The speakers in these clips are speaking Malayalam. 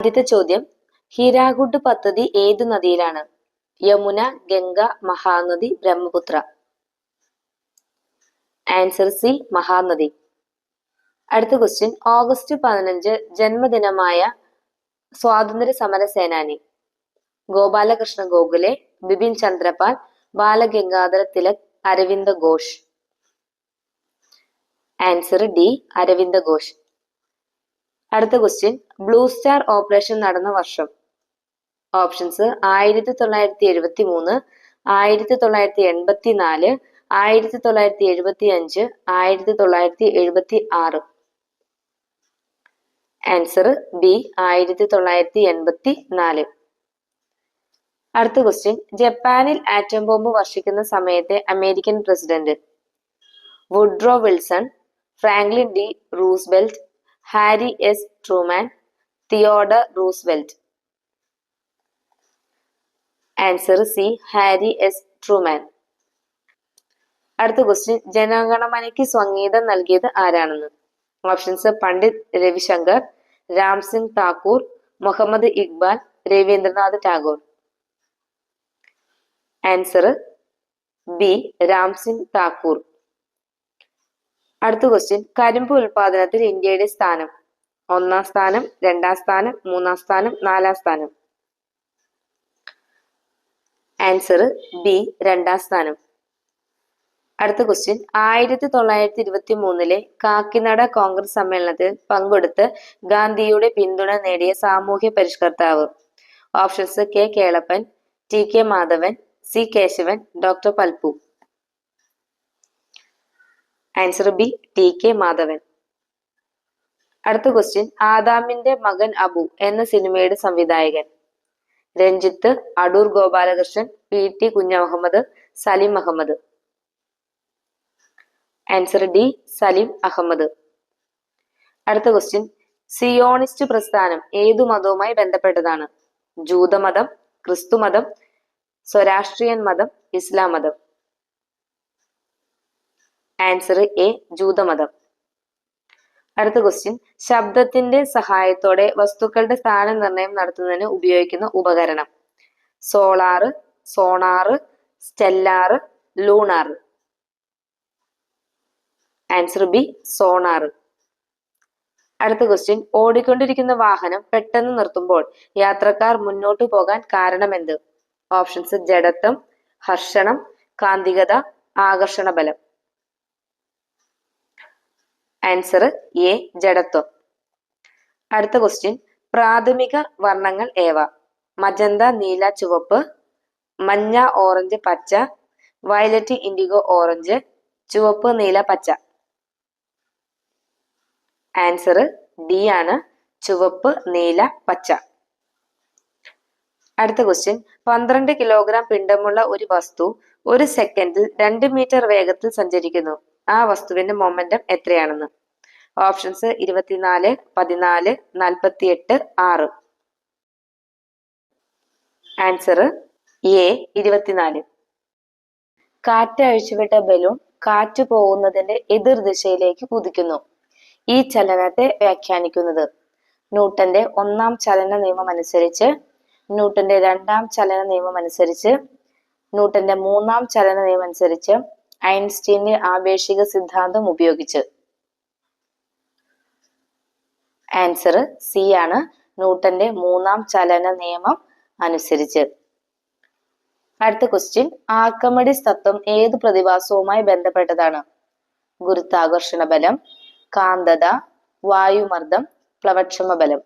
ആദ്യത്തെ ചോദ്യം, ഹീരാകുഡ് പദ്ധതി ഏതു നദിയിലാണ്? യമുന, ഗംഗ, മഹാനദി, ബ്രഹ്മപുത്ര. Answer C, Mahanadi. അടുത്ത ക്വസ്റ്റ്യൻ, ഓഗസ്റ്റ് 15 ജന്മദിനമായ സ്വാതന്ത്ര്യ സമര സേനാനി? ഗോപാലകൃഷ്ണ ഗോഖലെ, ബിപിൻ ചന്ദ്രപാൽ, ബാലഗംഗാധര തിലക്, അരവിന്ദ ഘോഷ്. Answer D, Aravinda Ghosh. അടുത്ത ക്വസ്റ്റ്യൻ, ബ്ലൂ സ്റ്റാർ ഓപ്പറേഷൻ നടന്ന വർഷം? ഓപ്ഷൻസ് 1973, 1984, 1975, 1976. Answer B, 1984. അടുത്ത ക്വസ്റ്റ്യൻ, ജപ്പാനിൽ ആറ്റം ബോംബ് വർഷിക്കുന്ന സമയത്തെ American president? Woodrow Wilson, Franklin D Roosevelt, Harry S Truman, Theodore Roosevelt. Answer C, Harry S Truman. അടുത്ത ക്വസ്റ്റ്യൻ, ജനഗണമനയ്ക്ക് സംഗീതം നൽകിയത് ആരാണെന്ന്? Options Pandit Ravi Shankar, Ram Singh Thakur, Muhammad Iqbal, Rabindranath Tagore. Answer B, Ram Singh Thakur. അടുത്ത ക്വസ്റ്റ്യൻ, കരിമ്പ് ഉൽപാദനത്തിൽ ഇന്ത്യയുടെ സ്ഥാനം? 1-ാം സ്ഥാനം, 2-ാം സ്ഥാനം, 3-ാം സ്ഥാനം, 4-ാം സ്ഥാനം. ആൻസർ ബി, 2-ാം സ്ഥാനം. അടുത്ത ക്വസ്റ്റ്യൻ, 1923 കാക്കിനഡ കോൺഗ്രസ് സമ്മേളനത്തിൽ പങ്കെടുത്ത് ഗാന്ധിയുടെ പിന്തുണ നേടിയ സാമൂഹ്യ പരിഷ്കർത്താവ്? Options K Kelappan, T K Madhavan, C Keshavan, doctor Palpu. Answer B, T K Madhavan. അടുത്ത ക്വസ്റ്റ്യൻ, ആദാമിന്റെ മകൻ അബു എന്ന സിനിമയുടെ സംവിധായകൻ? Ranjith, Adoor Gopalakrishnan, P T Kunhahammed, Salim Ahmed. Answer D, Salim Ahmed. അടുത്ത ക്വസ്റ്റ്യൻ, സിയോണിസ്റ്റ് പ്രസ്ഥാനം ഏതു മതവുമായി ബന്ധപ്പെട്ടതാണ്? ജൂതമതം, ക്രിസ്തുമതം, സ്വരാഷ്ട്രീയൻ മതം, ഇസ്ലാം മതം. ആൻസർ എ, ജൂതമതം. അടുത്ത ക്വസ്റ്റ്യൻ, ശബ്ദത്തിന്റെ സഹായത്തോടെ വസ്തുക്കളുടെ സ്ഥാനനിർണയം നടത്തുന്നതിന് ഉപയോഗിക്കുന്ന ഉപകരണം? Solar, sonar, stellar, lunar. Answer B, sonar. അടുത്ത ക്വസ്റ്റ്യൻ, ഓടിക്കൊണ്ടിരിക്കുന്ന വാഹനം പെട്ടെന്ന് നിർത്തുമ്പോൾ യാത്രക്കാർ മുന്നോട്ട് പോകാൻ കാരണമെന്ത്? ഓപ്ഷൻസ് ജഡത്വം, ഹർഷണം, കാന്തികത, ആകർഷണ ബലം. ആൻസർ എ, ജഡത്വം. അടുത്ത ക്വസ്റ്റ്യൻ, പ്രാഥമിക വർണ്ണങ്ങൾ ഏവ? മജന്ത, നീല, ചുവപ്പ്, മഞ്ഞ, ഓറഞ്ച്, പച്ച, വയലറ്റ്, ഇൻഡിഗോ, ഓറഞ്ച്, ചുവപ്പ്, നീല, പച്ച. ആൻസർ ഡി ആണ്, ചുവപ്പ്, നീല, പച്ച. അടുത്ത ക്വസ്റ്റ്യൻ, 12 കിലോഗ്രാം പിണ്ഡമുള്ള ഒരു വസ്തു ഒരു സെക്കൻഡിൽ 2 മീറ്റർ വേഗത്തിൽ സഞ്ചരിക്കുന്നു. ആ വസ്തുവിന്റെ മൊമെന്റം എത്രയാണെന്ന്? ഓപ്ഷൻസ് 24, 14, 48, 6. Answer A, 24. കാറ്റ് അഴിച്ചുവിട്ട ബലൂൺ കാറ്റ് പോകുന്നതിന്റെ എതിർ ദിശയിലേക്ക് കുതിക്കുന്നു. ഈ ചലനത്തെ വ്യാഖ്യാനിക്കുന്നത്? ന്യൂട്ടന്റെ 1-ാം ചലന നിയമം അനുസരിച്ച്, ന്യൂട്ടന്റെ 2-ാം ചലന നിയമം അനുസരിച്ച്, ന്യൂട്ടന്റെ 3-ാം ചലന നിയമം അനുസരിച്ച്, ഐൻസ്റ്റീന്റെ ആപേക്ഷിക സിദ്ധാന്തം ഉപയോഗിച്ച്. ആൻസർ സി ആണ്, ന്യൂട്ടന്റെ 3-ാം ചലന നിയമം അനുസരിച്ച്. അടുത്ത ക്വസ്റ്റ്യൻ, ആർക്കിമിഡീസ് തത്വം ഏത് പ്രതിഭാസവുമായി ബന്ധപ്പെട്ടതാണ്? ഗുരുത്വാകർഷണ ബലം, കാന്തത, വായുമർദ്ദം, പ്ലവക്ഷമ ബലം.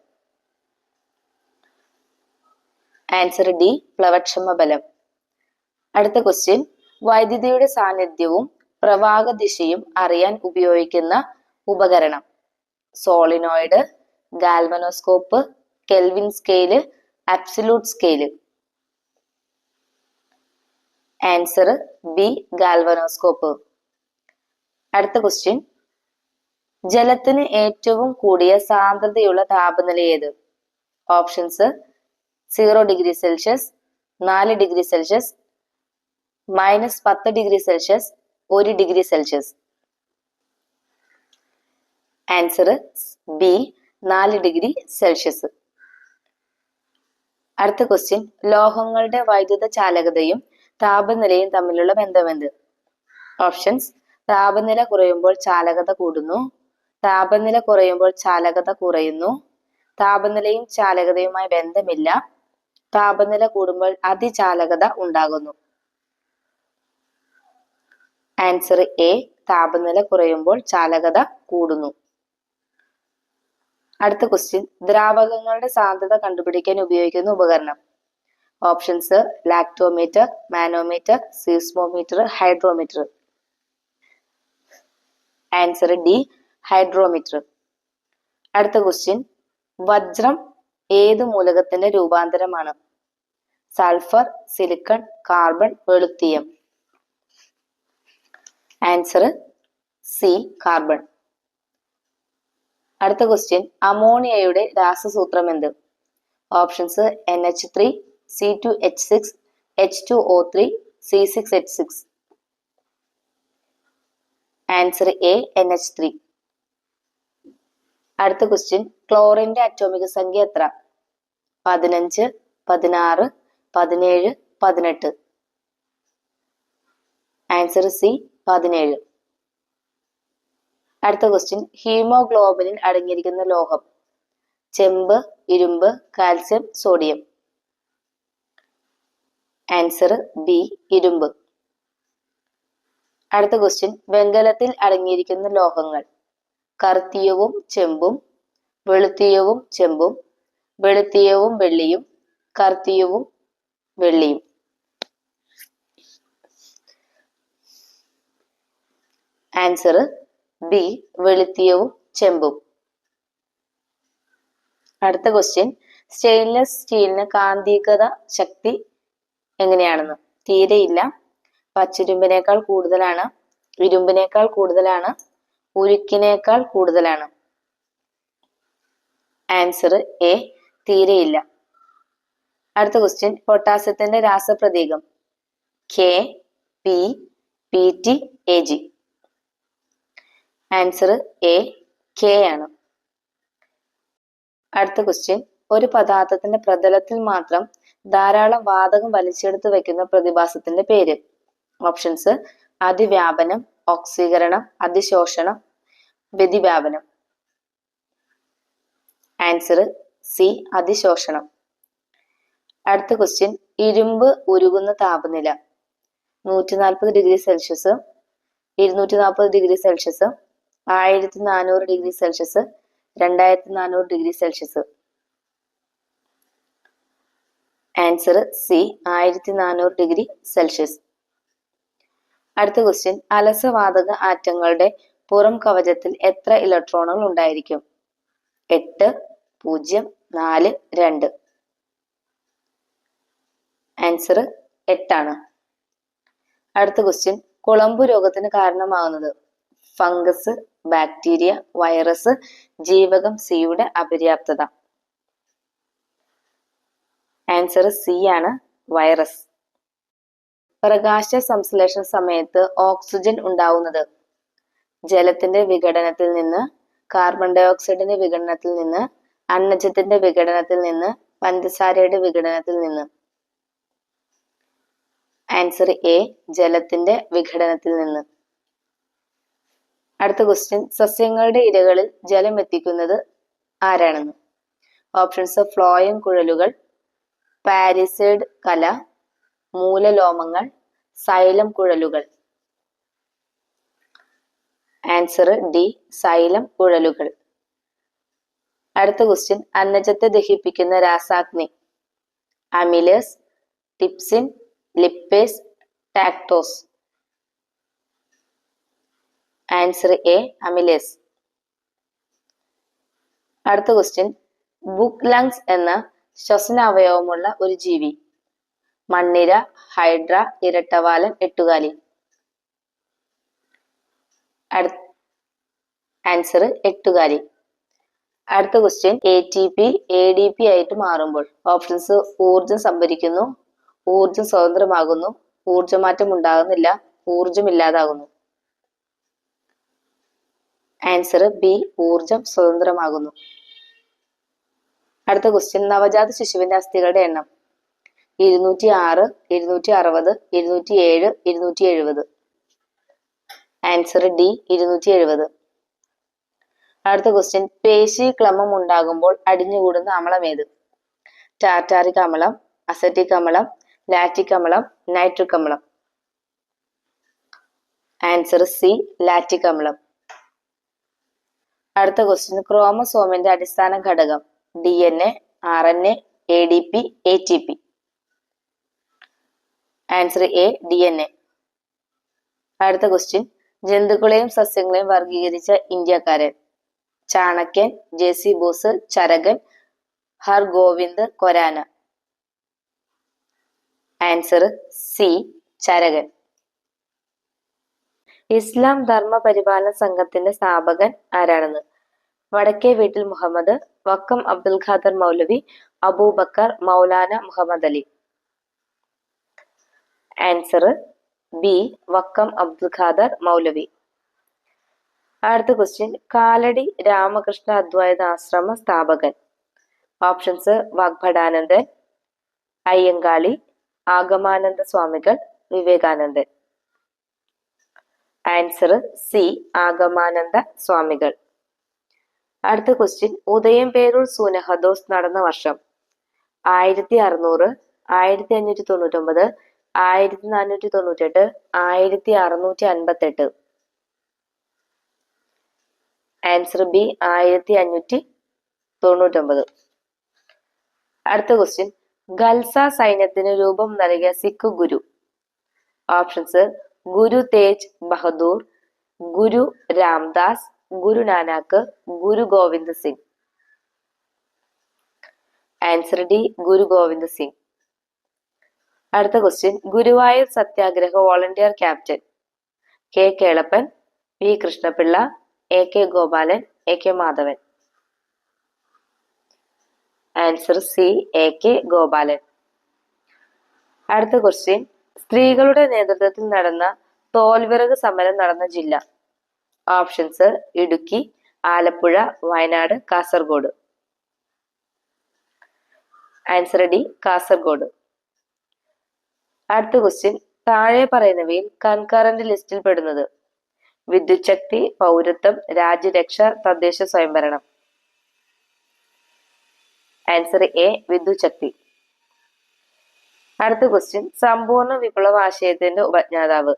ആൻസർ ഡി, പ്ലവക്ഷമ ബലം. അടുത്ത ക്വസ്റ്റ്യൻ, വൈദ്യുതിയുടെ സാന്നിധ്യവും പ്രവാഹ ദിശയും അറിയാൻ ഉപയോഗിക്കുന്ന ഉപകരണം? Solenoid, galvanoscope, Kelvin scale, absolute scale. Answer B, galvanoscope. അടുത്ത ക്വസ്റ്റ്യൻ, ജലത്തിന് ഏറ്റവും കൂടിയ സാന്ദ്രതയുള്ള താപനില ഏത്? Options 0 degree Celsius, 4 degree Celsius, -10 degree Celsius, 1 degree Celsius. Answer B, 4 degree Celsius. അടുത്ത ക്വസ്റ്റ്യൻ, ലോഹങ്ങളുടെ വൈദ്യുത ചാലകതയും താപനിലയും തമ്മിലുള്ള ബന്ധമെന്ത്? ഓപ്ഷൻസ്: താപനില കുറയുമ്പോൾ ചാലകത കൂടുന്നു, താപനില കുറയുമ്പോൾ ചാലകത കുറയുന്നു, താപനിലയും ചാലകതയുമായി ബന്ധമില്ല, താപനില കൂടുമ്പോൾ അതിചാലകത ഉണ്ടാകുന്നു. ആൻസർ എ, താപനില കുറയുമ്പോൾ ചാലകത കൂടുന്നു. അടുത്ത ക്വസ്റ്റ്യൻ, ദ്രാവകങ്ങളുടെ സാന്ദ്രത കണ്ടുപിടിക്കാൻ ഉപയോഗിക്കുന്ന ഉപകരണം. Options: lactometer, manometer, seismometer, hydrometer. Answer D, hydrometer. അടുത്ത ക്വസ്റ്റ്യൻ, വജ്രം ഏത് മൂലകത്തിന്റെ രൂപാന്തരമാണ്? സൾഫർ, സിലിക്കൺ, കാർബൺ, വെളുത്തീയം. Answer C, carbon. അടുത്ത ക്വസ്റ്റ്യൻ, അമോണിയയുടെ രാസസൂത്രം എന്ത്? Options: NH3, C2H6, H2O3, C6H6. Answer A, NH3. അടുത്ത ക്വസ്റ്റ്യൻ, ക്ലോറിന്റെ അറ്റോമിക സംഖ്യ എത്ര? 15, 16, 17, 18. Answer C, 17. അടുത്ത ക്വസ്റ്റ്യൻ, ഹീമോഗ്ലോബിനിൽ അടങ്ങിയിരിക്കുന്ന ലോഹം. ചെമ്പ്, ഇരുമ്പ്, കാൽസ്യം, സോഡിയം. ആൻസർ ബി, ഇരുമ്പ്. അടുത്ത ക്വസ്റ്റ്യൻ, വെങ്കലത്തിൽ അടങ്ങിയിരിക്കുന്ന ലോഹങ്ങൾ. കറുത്തീയവും ചെമ്പും, വെളുത്തീയവും ചെമ്പും, വെളുത്തീയവും വെള്ളിയും, കറുത്തീയവും വെള്ളിയും. ആൻസർ ബി, വെളുത്തീയവും ചെമ്പും. അടുത്ത ക്വസ്റ്റ്യൻ, സ്റ്റെയിൻലെസ് സ്റ്റീലിന് കാന്തികത ശക്തി എങ്ങനെയാണെന്ന്? തീരെയില്ല, പച്ചിരുമ്പിനേക്കാൾ കൂടുതലാണ്, ഇരുമ്പിനേക്കാൾ കൂടുതലാണ്, ഉരുക്കിനേക്കാൾ കൂടുതലാണ്. ആൻസർ എ, തീരെയില്ല. അടുത്ത ക്വസ്റ്റ്യൻ, പൊട്ടാസ്യത്തിന്റെ രാസപ്രതീകം. K, P, PT, Ag. Answer A, K ആണ്. അടുത്ത ക്വസ്റ്റ്യൻ, ഒരു പദാർത്ഥത്തിന്റെ പ്രതലത്തിൽ മാത്രം ധാരാളം വാതകം വലിച്ചെടുത്ത് വെക്കുന്ന പ്രതിഭാസത്തിന്റെ പേര്. ഓപ്ഷൻസ്: അതിവ്യാപനം, ഓക്സീകരണം, അതിശോഷണം, വ്യതിവ്യാപനം. ആൻസർ സി, അതിശോഷണം. അടുത്ത ക്വസ്റ്റ്യൻ, ഇരുമ്പ് ഉരുകുന്ന താപനില. 140 degree Celsius, 240 degree Celsius, 1400 degree Celsius, 2400 degree Celsius. Answer C, 1400 degree Celsius. അടുത്ത ക്വസ്റ്റ്യൻ, അലസവാതക ആറ്റങ്ങളുടെ പുറം കവചത്തിൽ എത്ര ഇലക്ട്രോണുകൾ ഉണ്ടായിരിക്കും? 8, 0, 4, 2. ആൻസർ 8 ആണ്. അടുത്ത ക്വസ്റ്റ്യൻ, കുളമ്പു രോഗത്തിന് കാരണമാകുന്നത്. ഫംഗസ്, ബാക്ടീരിയ, വൈറസ്, ജീവകം സിയുടെ അപര്യാപ്തത. ആൻസർ സി ആണ്, വൈറസ്. പ്രകാശ സംശ്ലേഷണ സമയത്ത് ഓക്സിജൻ ഉണ്ടാവുന്നത്. ജലത്തിന്റെ വിഘടനത്തിൽ നിന്ന്, കാർബൺ ഡൈ ഓക്സൈഡിന്റെ വിഘടനത്തിൽ നിന്ന്, അന്നജത്തിന്റെ വിഘടനത്തിൽ നിന്ന്, പഞ്ചസാരയുടെ വിഘടനത്തിൽ നിന്ന്. ആൻസർ എ, ജലത്തിന്റെ വിഘടനത്തിൽ നിന്ന്. അടുത്ത ക്വസ്റ്റ്യൻ, സസ്യങ്ങളുടെ ഇലകളിൽ ജലം എത്തിക്കുന്നത് ആരാണെന്ന്? ഓപ്ഷൻസ്: ഫ്ലോയം കുഴലുകൾ, പാരിസൈഡ് കല, മൂലലോമങ്ങൾ, സൈലം കുഴലുകൾ. ആൻസർ ഡി, സൈലം കുഴലുകൾ. അടുത്ത ക്വസ്റ്റ്യൻ, അന്നജത്തെ ദഹിപ്പിക്കുന്ന രാസാഗ്നി. അമിലേസ്, ടിപ്സിൻ, ലിപ്പേസ്, ടാക്ടോസ്. Answer A, amylase. അടുത്ത ക്വസ്റ്റ്യൻ, ബുക്ക് ലങ്സ് എന്ന ശ്വസനാവയവമുള്ള ഒരു ജീവി. മണ്ണിര, ഹൈഡ്ര, ഇരട്ടവാലൻ, എട്ടുകാലി. ആൻസർ എട്ടുകാലി. അടുത്ത ക്വസ്റ്റ്യൻ, ATP ADP ആയിട്ട് മാറുമ്പോൾ. ഓപ്ഷൻസ്: ഊർജം സംഭരിക്കുന്നു, ഊർജം സ്വതന്ത്രമാകുന്നു, ഊർജമാറ്റം ഉണ്ടാകുന്നില്ല, ഊർജം ഇല്ലാതാകുന്നു. ആൻസർ ബി, ഊർജം സ്വതന്ത്രമാകുന്നു. അടുത്ത ക്വസ്റ്റ്യൻ, നവജാത ശിശുവിന്റെ അസ്ഥികളുടെ എണ്ണം 206, 260, 207, 270. Answer D 270. അടുത്ത ക്വസ്റ്റ്യൻ, പേശീക്ലമം ഉണ്ടാകുമ്പോൾ അടിഞ്ഞുകൂടുന്ന അമ്ലം ഏത്? ടാർട്ടാറിക് അമ്ലം, അസറ്റിക് അമ്ലം, ലാക്റ്റിക് അമ്ലം, നൈട്രിക് അമ്ലം. ആൻസർ സി ലാക്റ്റിക് അമ്ലം. അടുത്ത ക്വസ്റ്റ്യൻ, ക്രോമസോമിന്റെ അടിസ്ഥാന ഘടകം DNA, RNA, ADP, ATP. Answer A DNA. അടുത്ത ക്വസ്റ്റ്യൻ, ജന്തുക്കളെയും സസ്യങ്ങളെയും വർഗീകരിച്ച ഇന്ത്യക്കാരൻ? Chanakyan, JC Bose, Charakan, Hargobind Khorana. Answer C Charakan. Islam Dharma Paripalana സംഘത്തിന്റെ സ്ഥാപകൻ ആരാണെന്ന്? വടക്കേ വീട്ടിൽ മുഹമ്മദ്, വക്കം അബ്ദുൽ ഖാദർ മൗലവി, അബൂബക്കർ, മൗലാന മുഹമ്മദ് അലി. ആൻസർ ബി വക്കം അബ്ദുൽ ഖാദർ മൗലവി. അടുത്ത ക്വസ്റ്റ്യൻ, കാലടി രാമകൃഷ്ണ അദ്വൈത ആശ്രമ സ്ഥാപകൻ? ഓപ്ഷൻസ് വാഗ്ഭടാനന്ദൻ, അയ്യങ്കാളി, ആഗമാനന്ദ സ്വാമികൾ, വിവേകാനന്ദൻ. ആൻസർ സി ആഗമാനന്ദ സ്വാമികൾ. അടുത്ത ക്വസ്റ്റ്യൻ, ഉദയംപേരൂർ സൂനഹദോസ് നടന്ന വർഷം? 1600, 1599, 1498, 1658. Answer B 1599. അടുത്ത ക്വസ്റ്റ്യൻ, ഖൽസ സൈന്യത്തിന് രൂപം നൽകിയ Sikh guru? Options Guru Tegh Bahadur, Guru Ramdas, Guru Nanak, Guru Gobind Singh. Answer D Guru Gobind Singh. അടുത്ത question, Guruvayur Satyagraha volunteer captain? K Kelappan, V Krishnapillai, AK Gopalan, AK Madhavan. Answer C AK Gopalan. അടുത്ത ക്വസ്റ്റ്യൻ, സ്ത്രീകളുടെ നേതൃത്വത്തിൽ നടന്ന തോൽവിറക് സമരം നടന്ന ജില്ല? Options Idukki, Alappuzha, Wayanad, Kasaragod. Answer D Kasaragod. അടുത്ത ക്വസ്റ്റ്യൻ, താഴെ പറയുന്നവയിൽ കൺകറന്റ് ലിസ്റ്റിൽ പെടുന്നത്? വിദ്യുത് ശക്തി, പൗരത്വം, രാജ്യരക്ഷ, തദ്ദേശ സ്വയംഭരണം. ആൻസർ എ വിദ്യുത് ശക്തി. അടുത്ത ക്വസ്റ്റ്യൻ, സമ്പൂർണ്ണ വിപ്ലവ ആശയത്തിന്റെ ഉപജ്ഞാതാവ്?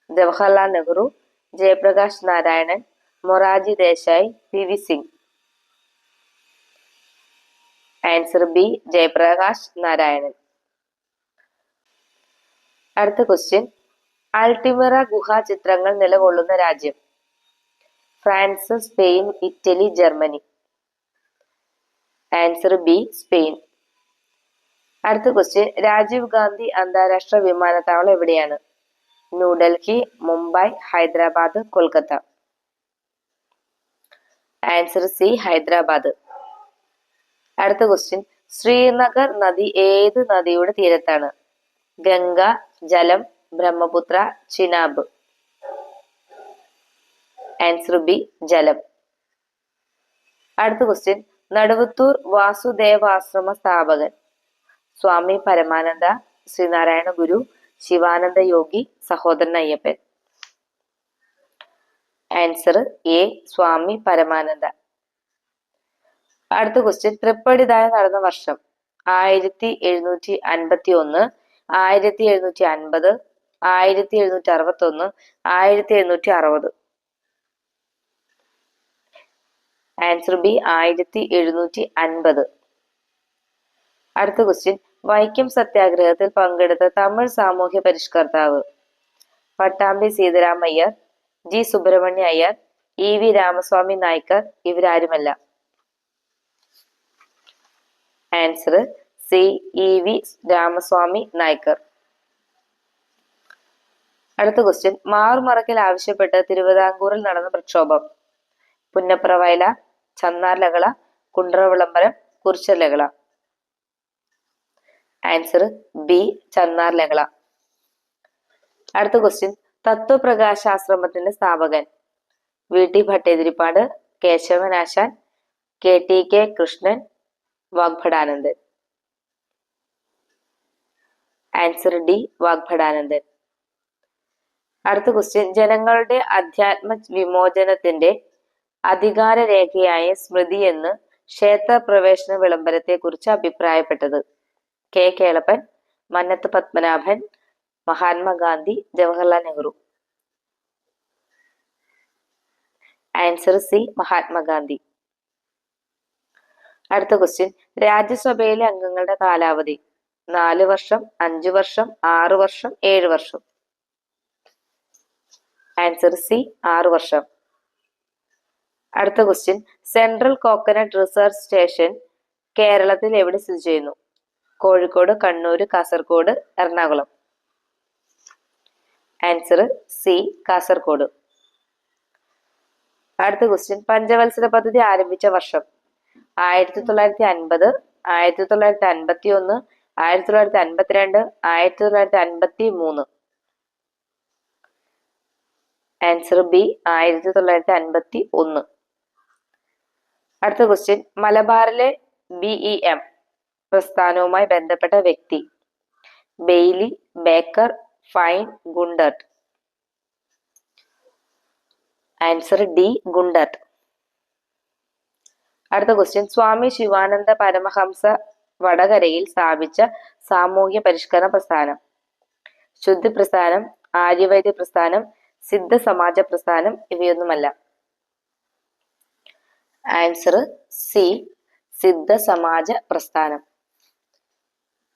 Jawaharlal Nehru, Jayaprakash Narayanan, Morarji Desai, PV Singh. Answer B Jayaprakash Narayanan. അടുത്ത ക്വസ്റ്റ്യൻ, അൾട്ടിമിറ ഗുഹാ ചിത്രങ്ങൾ നിലകൊള്ളുന്ന രാജ്യം? France, Spain, Italy, Germany. Answer B Spain. അടുത്ത ക്വസ്റ്റ്യൻ, രാജീവ് ഗാന്ധി അന്താരാഷ്ട്ര വിമാനത്താവളം എവിടെയാണ്? ന്യൂഡൽഹി, മുംബൈ, ഹൈദരാബാദ്, കൊൽക്കത്ത. Answer C Hyderabad. അടുത്ത ക്വസ്റ്റ്യൻ, ശ്രീനഗർ നദി ഏത് നദിയുടെ തീരത്താണ്? ഗംഗ, ജലം, ബ്രഹ്മപുത്ര, ചിനാബ്. ആൻസർ ബി ജലം. അടുത്ത ക്വസ്റ്റ്യൻ, നടുവത്തൂർ വാസുദേവാശ്രമ സ്ഥാപകൻ? സ്വാമി പരമാനന്ദ, ശ്രീനാരായണ ഗുരു, ശിവാനന്ദ യോഗി, സഹോദരൻ അയ്യപ്പൻ. ആൻസർ എ സ്വാമി പരമാനന്ദ. അടുത്ത ക്വസ്റ്റ്യൻ, തൃപ്പടിദായം നടന്ന വർഷം? 1751, 1750, 1761, 1760. Answer B 1750. അടുത്ത ക്വസ്റ്റ്യൻ, വൈക്കം സത്യാഗ്രഹത്തിൽ പങ്കെടുത്ത തമിഴ് സാമൂഹ്യ പരിഷ്കർത്താവ്? പട്ടാമ്പി സീതാരാമയ്യർ, ജി സുബ്രഹ്മണ്യ അയ്യർ, EV രാമസ്വാമി നായ്ക്കർ, ഇവരാരുമല്ല. Answer C EV Ramaswamy Naicker. അടുത്ത ക്വസ്റ്റ്യൻ, മാറുമറക്കൽ ആവശ്യപ്പെട്ട് തിരുവിതാംകൂറിൽ നടന്ന പ്രക്ഷോഭം? പുന്നപ്ര വയല, ചന്നാർ ലഹള, കുണ്ട്ര വിളംബരം, കുറിച്യർ ലഹള. ആൻസർ ബി ചന്നാർ ലഹള. അടുത്ത ക്വസ്റ്റ്യൻ, തത്വപ്രകാശാശ്രമത്തിന്റെ സ്ഥാപകൻ? VT Bhattathiripad, Kesavanashan, KTK Krishnan, Vagbhatanandan. Answer D Vagbhatanandan. അടുത്ത ക്വസ്റ്റ്യൻ, ജനങ്ങളുടെ അധ്യാത്മ വിമോചനത്തിന്റെ അധികാര രേഖയായ സ്മൃതി എന്ന് ക്ഷേത്രപ്രവേശന വിളംബരത്തെ കുറിച്ച് അഭിപ്രായപ്പെട്ടത്? K Kelappan, Mannath Padmanabhan, Mahatma Gandhi, Jawaharlal Nehru. Answer C Mahatma Gandhi. അടുത്ത ക്വസ്റ്റ്യൻ, രാജ്യസഭയിലെ അംഗങ്ങളുടെ കാലാവധി 4 വർഷം, 5 വർഷം, 6 വർഷം, 7 വർഷം. ആൻസർ സി 6 വർഷം. അടുത്ത question, central coconut research station കേരളത്തിൽ എവിടെ സ്ഥിതി ചെയ്യുന്നു? കോഴിക്കോട്, കണ്ണൂർ, കാസർഗോഡ്, എറണാകുളം. Answer C Kasaragod. അടുത്ത ക്വസ്റ്റ്യൻ, പഞ്ചവത്സര പദ്ധതി ആരംഭിച്ച വർഷം? 1950, 1951, 1952, 1953. Answer B 1951. അടുത്ത ക്വസ്റ്റ്യൻ, മലബാറിലെ BEM പ്രസ്ഥാനവുമായി ബന്ധപ്പെട്ട വ്യക്തി? Bailey, Baker, fine, Gundert. Answer D Gundert. അടുത്ത ക്വസ്റ്റ്യൻ, സ്വാമി ശിവാനന്ദ പരമഹംസ വടകരയിൽ സ്ഥാപിച്ച സാമൂഹ്യ പരിഷ്കരണ പ്രസ്ഥാനം? ശുദ്ധി പ്രസ്ഥാനം, ആര്യവൈദ്യ പ്രസ്ഥാനം, സിദ്ധ സമാജ പ്രസ്ഥാനം, ഇവയൊന്നുമല്ല. ആൻസർ സി സിദ്ധ സമാജ പ്രസ്ഥാനം.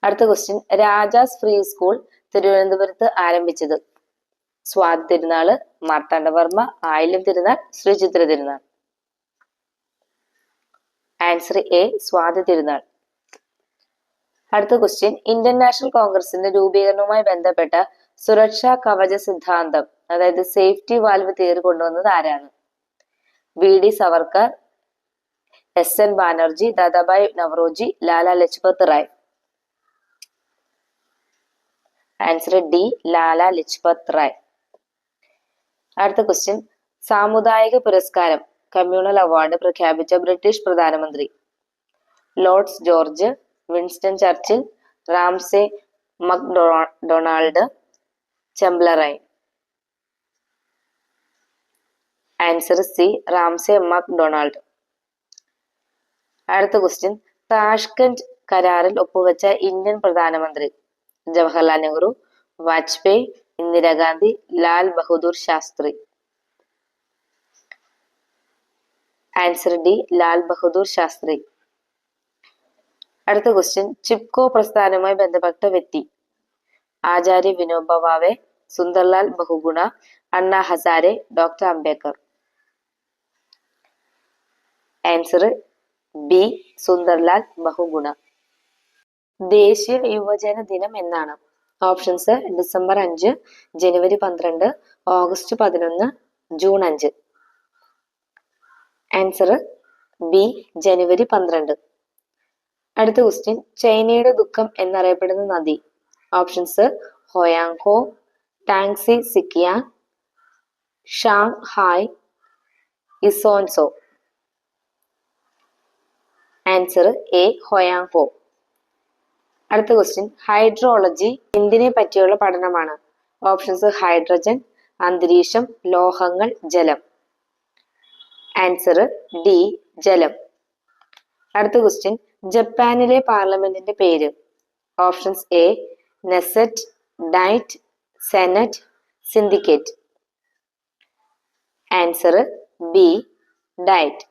അടുത്ത ക്വസ്റ്റ്യൻ, രാജാസ് ഫ്രീ സ്കൂൾ തിരുവനന്തപുരത്ത് ആരംഭിച്ചത്? സ്വാതി തിരുനാള്, മാർത്താണ്ഡവർമ്മ, ആയില്യം തിരുനാൾ, ശ്രീചിത്ര തിരുനാൾ. Answer A Swathi Thirunal. അടുത്ത ക്വസ്റ്റ്യൻ, ഇന്ത്യൻ നാഷണൽ കോൺഗ്രസിന്റെ രൂപീകരണവുമായി ബന്ധപ്പെട്ട സുരക്ഷാ കവച സിദ്ധാന്തം, അതായത് സേഫ്റ്റി വാൽവ് തിയറി കൊണ്ടുവന്നത് ആരാണ്? VD Savarkar, SN Banerjee, Dadabhai Naoroji, Lala Lajpat Rai. Answer D Lala Lajpat Rai. അടുത്ത ക്വസ്റ്റ്യൻ, സാമുദായിക പുരസ്കാരം കമ്മ്യൂണൽ അവാർഡ് പ്രഖ്യാപിച്ച ബ്രിട്ടീഷ് പ്രധാനമന്ത്രി? Lloyd George, Winston Churchill, Ramsay MacDonald, Chamberlain. Answer C Ramsay MacDonald. അടുത്ത ക്വസ്റ്റ്യൻ, താഷ്കന്റ് കരാറിൽ ഒപ്പുവെച്ച ഇന്ത്യൻ പ്രധാനമന്ത്രി? ജവഹർലാൽ നെഹ്റു, വാജ്പേയി, ഇന്ദിരാഗാന്ധി, ലാൽ ബഹദൂർ ശാസ്ത്രി. Answer D Lal Bahadur Shastri. അടുത്ത ക്വസ്റ്റ്യൻ, ചിപ്കോ പ്രസ്ഥാനവുമായി ബന്ധപ്പെട്ട വ്യക്തി? ആചാര്യ Vinoba Bhave, Sunderlal Bahuguna, Anna Hazare, doctor Ambedkar. Answer B Sunderlal Bahuguna. ദേശീയ യുവജന ദിനം എന്നാണ്? ഓപ്ഷൻസ്: ഡിസംബർ 5, ജനുവരി 12, ഓഗസ്റ്റ് 11, ജൂൺ 5. ആൻസർ ബി ജനുവരി 12. അടുത്ത ക്വസ്റ്റ്യൻ, ചൈനയുടെ ദുഃഖം എന്നറിയപ്പെടുന്ന നദി? ഓപ്ഷൻസ്: ഹോയാങ്ഹോ, ടാങ്സി Sikiang, Shanghai, Isonzo. Answer A Hwang Ho. അടുത്ത ക്വസ്റ്റ്യൻ, ഹൈഡ്രോളജി എന്തിനെ പറ്റിയുള്ള പഠനമാണ്? ഓപ്ഷൻസ്: ഹൈഡ്രജൻ, അന്തരീക്ഷം, ലോഹങ്ങൾ, ജലം. ആൻസർ ഡി ജലം. അടുത്ത ക്വസ്റ്റ്യൻ, ജപ്പാനിലെ പാർലമെന്റിന്റെ പേര്? Options: A Knesset, diet, senate, syndicate. Answer B diet.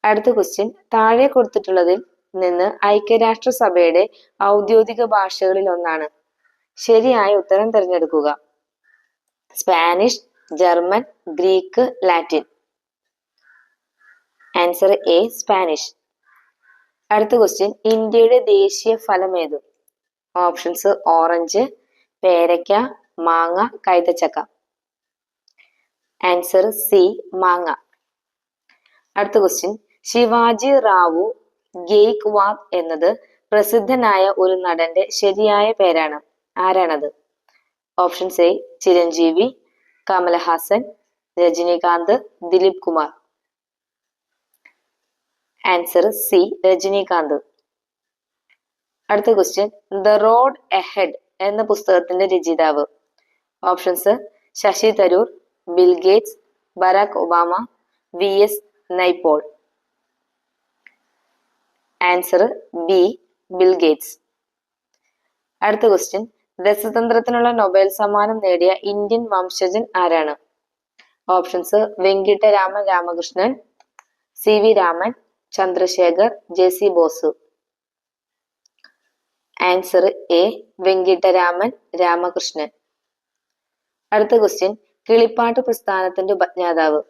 അടുത്ത ക്വസ്റ്റ്യൻ, താഴെ കൊടുത്തിട്ടുള്ളതിൽ നിന്ന് ഐക്യരാഷ്ട്രസഭയുടെ ഔദ്യോഗിക ഭാഷകളിൽ ഒന്നാണ്. ശരിയായ ഉത്തരം തിരഞ്ഞെടുക്കുക. Spanish, German, Greek, Latin. Answer A Spanish. അടുത്ത ക്വസ്റ്റ്യൻ, ഇന്ത്യയുടെ ദേശീയ ഫലം ഏത്? ഓപ്ഷൻസ്: ഓറഞ്ച്, പേരയ്ക്ക, മാങ്ങ, കൈതച്ചക്ക. ആൻസർ സി മാങ്ങ. അടുത്ത ക്വസ്റ്റ്യൻ, ശിവാജി റാവു ഗെയ്ക്വാദ് എന്നത് പ്രസിദ്ധനായ ഒരു നടന്റെ ശരിയായ പേരാണ്. ആരാണത്? Options: A Chiranjeevi, Kamal Haasan, Rajinikanth, Dilip Kumar. Answer C Rajinikanth. അടുത്ത ക്വസ്റ്റ്യൻ, ദ റോഡ് എഹെഡ് എന്ന പുസ്തകത്തിന്റെ രചയിതാവ്? Options: Shashi Tharoor, Bill Gates, Barack Obama, V S Naipaul. Answer B Bill Gates. അടുത്ത ക്വസ്റ്റ്യൻ, രസതന്ത്രത്തിനുള്ള നൊബേൽ സമ്മാനം നേടിയ ഇന്ത്യൻ വംശജൻ ആരാണ്? Options: Venkataraman Ramakrishnan, C V Raman, Chandrasekhar, J C Bose. Answer A Venkataraman Ramakrishnan. അടുത്ത ക്വസ്റ്റ്യൻ, കിളിപ്പാട്ട് പ്രസ്ഥാനത്തിന്റെ ഉപജ്ഞാതാവ്?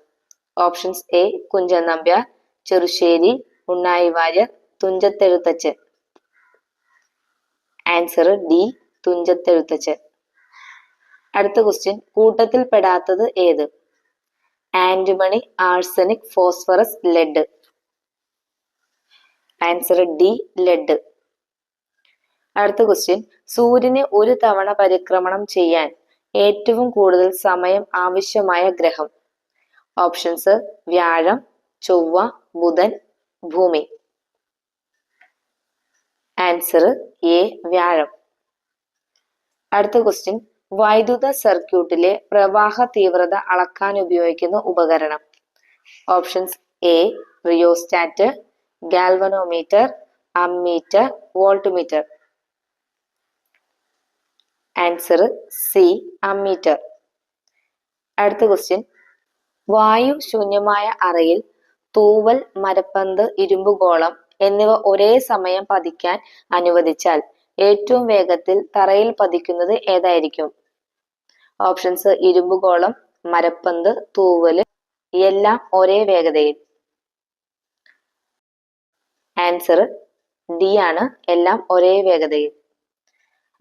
Options: A Kunchan Nambiar, Cherusseri, Unnayi Warrier, Thunchaththezhuthachan. Answer D Thunchaththezhuthachan. അടുത്ത ക്വസ്റ്റ്യൻ, കൂട്ടത്തിൽ പെടാത്തത് ഏത്? Antimony, arsenic, phosphorus, lead. Answer D lead. അടുത്ത ക്വസ്റ്റ്യൻ, സൂര്യനെ ഒരു തവണ പരിക്രമണം ചെയ്യാൻ ഏറ്റവും കൂടുതൽ സമയം ആവശ്യമായ ഗ്രഹം? ഓപ്ഷൻസ്: വ്യാഴം, ചൊവ്വ, ബുധൻ, ഭൂമി. ആൻസർ എ വ്യാഴം. അടുത്ത ക്വസ്റ്റ്യൻ, വൈദ്യുത സർക്യൂട്ടിലെ പ്രവാഹ തീവ്രത അളക്കാൻ ഉപയോഗിക്കുന്ന ഉപകരണം? Options: A rheostat, galvanometer, ammeter, voltmeter. Answer C ammeter. അടുത്ത ക്വസ്റ്റ്യൻ, വായു ശൂന്യമായ അറയിൽ തൂവൽ, മരപ്പന്ത്, ഇരുമ്പുഗോളം എന്നിവ ഒരേ സമയം പതിക്കാൻ അനുവദിച്ചാൽ ഏറ്റവും വേഗത്തിൽ തറയിൽ പതിക്കുന്നത് ഏതായിരിക്കും? ഓപ്ഷൻസ്: ഇരുമ്പുഗോളം, മരപ്പന്ത്, തൂവല്, എല്ലാം ഒരേ വേഗതയിൽ. ആൻസർ ഡി ആണ്, എല്ലാം ഒരേ വേഗതയിൽ.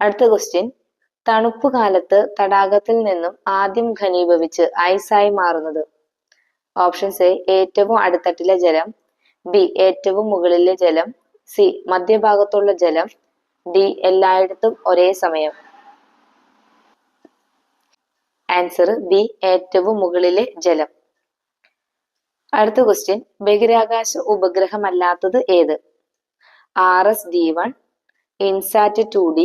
അടുത്ത ക്വസ്റ്റ്യൻ, തണുപ്പ് കാലത്ത് തടാകത്തിൽ നിന്നും ആദ്യം ഘനീഭവിച്ച് ഐസായി മാറുന്നത്? ഓപ്ഷൻസ്: എ ഏറ്റവും അടിത്തട്ടിലെ ജലം, ബി ഏറ്റവും മുകളിലെ ജലം, സി മധ്യഭാഗത്തുള്ള ജലം, ഡി എല്ലായിടത്തും ഒരേ സമയം. ആൻസർ ബി ഏറ്റവും മുകളിലെ ജലം. അടുത്ത ക്വസ്റ്റ്യൻ, ബഹിരാകാശ ഉപഗ്രഹമല്ലാത്തത് ഏത്? RS-D1, INSAT 2D,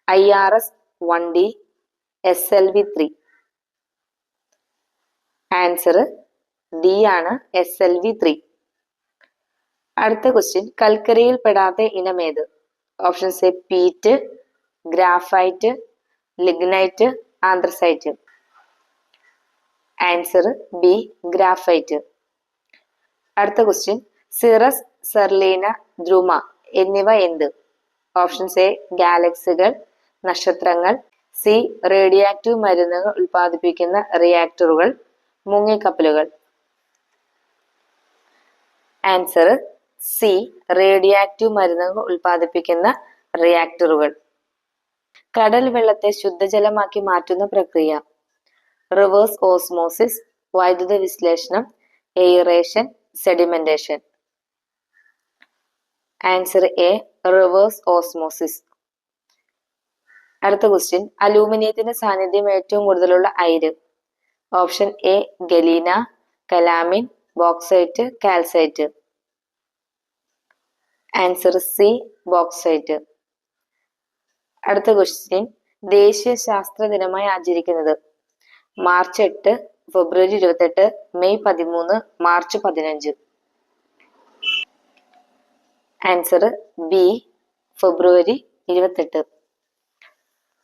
IRS-1D, SLV-3. Answer D ആണ്, SLV-3. അടുത്ത ക്വസ്റ്റ്യൻ, കൽക്കരിയിൽ പെടാത്ത ഇനമേത്? Options: A peat, graphite, lignite, anthracite. Answer B graphite. അടുത്ത ക്വസ്റ്റ്യൻ, സിറസ്, സെർലീന, ദ്രുമ എന്നിവ എന്ത്? ഓപ്ഷൻസ്: എ ഗാലക്സികൾ, നക്ഷത്രങ്ങൾ, സി റേഡിയോ ആക്റ്റീവ് മരുന്നുകൾ ഉൽപ്പാദിപ്പിക്കുന്ന റിയാക്ടറുകൾ, മുങ്ങിക്കപ്പലുകൾ. ആൻസർ സി റേഡിയോ ആക്റ്റീവ് മരുന്നുകൾ ഉൽപ്പാദിപ്പിക്കുന്ന റിയാക്ടറുകൾ. കടൽ വെള്ളത്തെ ശുദ്ധജലമാക്കി മാറ്റുന്ന പ്രക്രിയ? റിവേഴ്സ് ഓസ്മോസിസ്, വൈദ്യുത വിശ്ലേഷണം, aeration, sedimentation. Answer A reverse osmosis. അടുത്ത ക്വസ്റ്റ്യൻ, അലൂമിനിയത്തിന്റെ സാന്നിധ്യം ഏറ്റവും കൂടുതലുള്ള അയിര്? Option A galena, calamine, bauxite, calcite. Answer C bauxite. അടുത്ത ക്വസ്റ്റ്യൻ, ദേശീയ ശാസ്ത്ര ദിനമായി ആചരിക്കുന്നത്? മാർച്ച് 8, ഫെബ്രുവരി 28, മെയ് 13, മാർച്ച് 15. ആൻസർ ബി ഫെബ്രുവരി 28.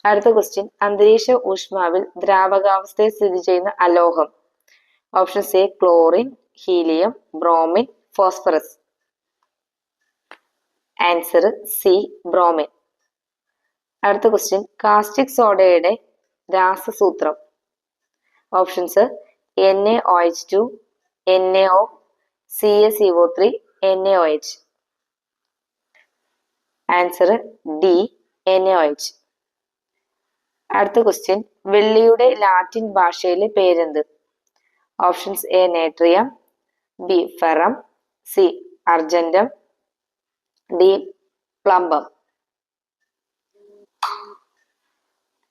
അടുത്ത ക്വസ്റ്റ്യൻ, അന്തരീക്ഷ ഊഷ്മാവിൽ ദ്രാവകാവസ്ഥയിൽ സ്ഥിതി ചെയ്യുന്ന അലോഹം? Options: A chlorine, helium, bromine, phosphorus. Answer C bromine. അടുത്ത ക്വസ്റ്റ്യൻ, കാസ്റ്റിക് സോഡയുടെ രാസസൂത്രം? Options: NaOH2, NaO, CaCO3, NaOH. Answer D NaOH. അടുത്ത ക്വസ്റ്റ്യൻ, വെള്ളിയുടെ ലാറ്റിൻ ഭാഷയിലെ പേരെന്ത്? Options: A natrium, B ferrum, C argentum, D plumbum.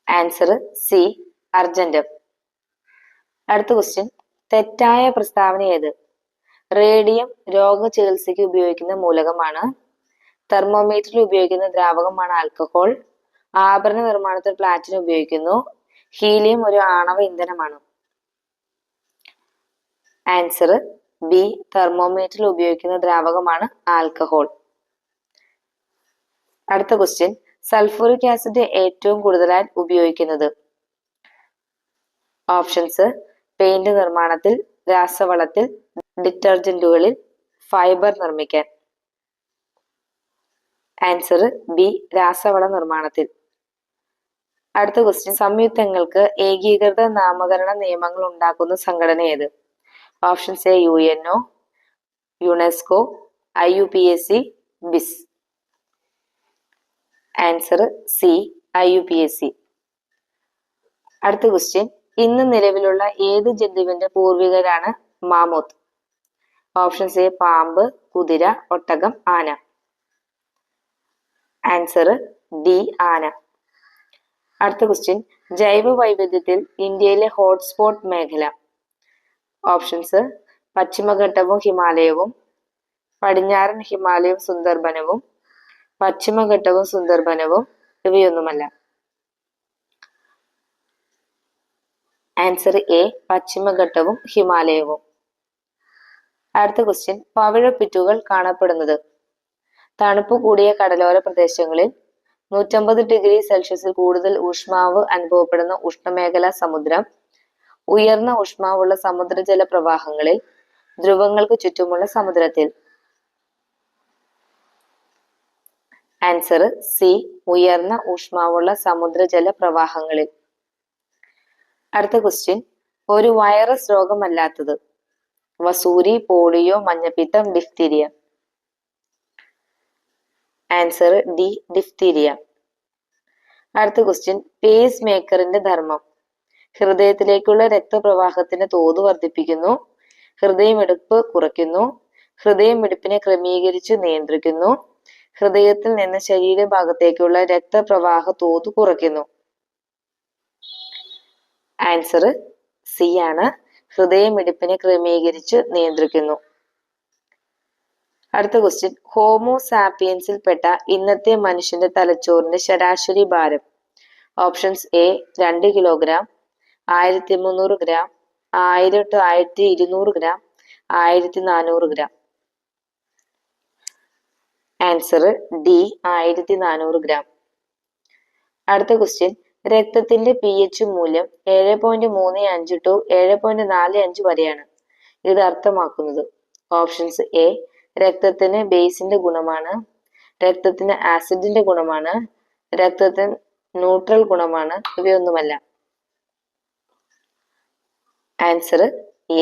Answer C argentum. അടുത്ത ക്വസ്റ്റ്യൻ, തെറ്റായ പ്രസ്താവന ഏത്? റേഡിയം രോഗചികിത്സയ്ക്ക് ഉപയോഗിക്കുന്ന മൂലകമാണ്. തെർമോമീറ്ററിൽ ഉപയോഗിക്കുന്ന ദ്രാവകമാണ് ആൽക്കഹോൾ. ആഭരണ നിർമ്മാണത്തിൽ പ്ലാറ്റിനം ഉപയോഗിക്കുന്നു. ഹീലിയം ഒരു ആണവ ഇന്ധനമാണ്. Answer B. തെർമോമീറ്ററിൽ ഉപയോഗിക്കുന്ന ദ്രാവകമാണ് ആൽക്കഹോൾ. അടുത്ത ക്വസ്റ്റ്യൻ, സൾഫൂറിക് ആസിഡ് ഏറ്റവും കൂടുതലായി ഉപയോഗിക്കുന്നത്? ഓപ്ഷൻസ്: പെയിന്റ് നിർമ്മാണത്തിൽ, രാസവളത്തിൽ, ഡിറ്റർജന്റുകളിൽ, ഫൈബർ നിർമ്മിക്കാൻ. Answer B. രാസവള നിർമ്മാണത്തിൽ. അടുത്ത ക്വസ്റ്റ്യൻ, സംയുക്തങ്ങൾക്ക് ഏകീകൃത നാമകരണ നിയമങ്ങൾ ഉണ്ടാക്കുന്ന സംഘടന ഏത്? Options A UNO, UNESCO, IUPAC, BIS. Answer C. IUPAC. അടുത്ത ക്വസ്റ്റ്യൻ, ഇന്ന് നിലവിലുള്ള ഏത് ജന്തുവിന്റെ പൂർവികരാണ് മാമോത്ത്? ഓപ്ഷൻസ് എ പാമ്പ്, കുതിര, ഒട്ടകം, ആന. Answer D. ആന. അടുത്ത ക്വസ്റ്റ്യൻ, ജൈവ വൈവിധ്യത്തിൽ ഇന്ത്യയിലെ ഹോട്ട്സ്പോട്ട് മേഖല? ഓപ്ഷൻസ്: പശ്ചിമഘട്ടവും ഹിമാലയവും, പടിഞ്ഞാറൻ ഹിമാലയവും സുന്ദർബനവും, പശ്ചിമഘട്ടവും സുന്ദർബനവും, ഇവയൊന്നുമല്ല. Answer A. പശ്ചിമഘട്ടവും ഹിമാലയവും. അടുത്ത ക്വസ്റ്റ്യൻ, പവിഴപ്പുറ്റുകൾ കാണപ്പെടുന്നത്? തണുപ്പ് കൂടിയ കടലോര പ്രദേശങ്ങളിൽ, 150°C കൂടുതൽ ഊഷ്മാവ് അനുഭവപ്പെടുന്ന ഉഷ്ണമേഖലാ സമുദ്രം, ഉയർന്ന ഊഷ്മാവുള്ള സമുദ്രജല പ്രവാഹങ്ങളിൽ, ധ്രുവങ്ങൾക്ക് ചുറ്റുമുള്ള സമുദ്രത്തിൽ. Answer C. ഉയർന്ന ഊഷ്മാവുള്ള സമുദ്രജല പ്രവാഹങ്ങളിൽ. അടുത്ത ക്വസ്റ്റ്യൻ, ഒരു വൈറസ് രോഗമല്ലാത്തത്? വസൂരി, പോളിയോ, മഞ്ഞപ്പിത്തം, ഡിഫ്തീരിയ. Answer D. ഡിഫ്തീരിയ. അടുത്ത ക്വസ്റ്റ്യൻ, പേസ് മേക്കറിന്റെ ധർമ്മം? ഹൃദയത്തിലേക്കുള്ള രക്തപ്രവാഹത്തിന്റെ തോത് വർദ്ധിപ്പിക്കുന്നു, ഹൃദയമിടിപ്പ് കുറയ്ക്കുന്നു, ഹൃദയമിടിപ്പിനെ ക്രമീകരിച്ചു നിയന്ത്രിക്കുന്നു, ഹൃദയത്തിൽ നിന്ന് ശരീരഭാഗത്തേക്കുള്ള രക്തപ്രവാഹ തോത് കുറയ്ക്കുന്നു. ആൻസർ സി ആണ്. ഹൃദയമിടിപ്പിനെ ക്രമീകരിച്ചു നിയന്ത്രിക്കുന്നു. അടുത്ത ക്വസ്റ്റ്യൻ, ഹോമോ സാപ്പിയൻസിൽ പെട്ട ഇന്നത്തെ മനുഷ്യന്റെ തലച്ചോറിന്റെ ശരാശരി ഭാരം? Options A 2 kilogram, 1300 gram, 1000 to 1200 gram, 1400 gram. Answer D. 1400 gram. അടുത്ത ക്വസ്റ്റ്യൻ, രക്തത്തിന്റെ pH മൂല്യം 7.35 to 7.45 വരെയാണ്. ഇത് അർത്ഥമാക്കുന്നത്? ഓപ്ഷൻസ് എ രക്തത്തിന് ബേസിന്റെ ഗുണമാണ്, രക്തത്തിന് ആസിഡിന്റെ ഗുണമാണ്, രക്തത്തിന് ന്യൂട്രൽ ഗുണമാണ്, ഇവയൊന്നുമല്ല. ആൻസർ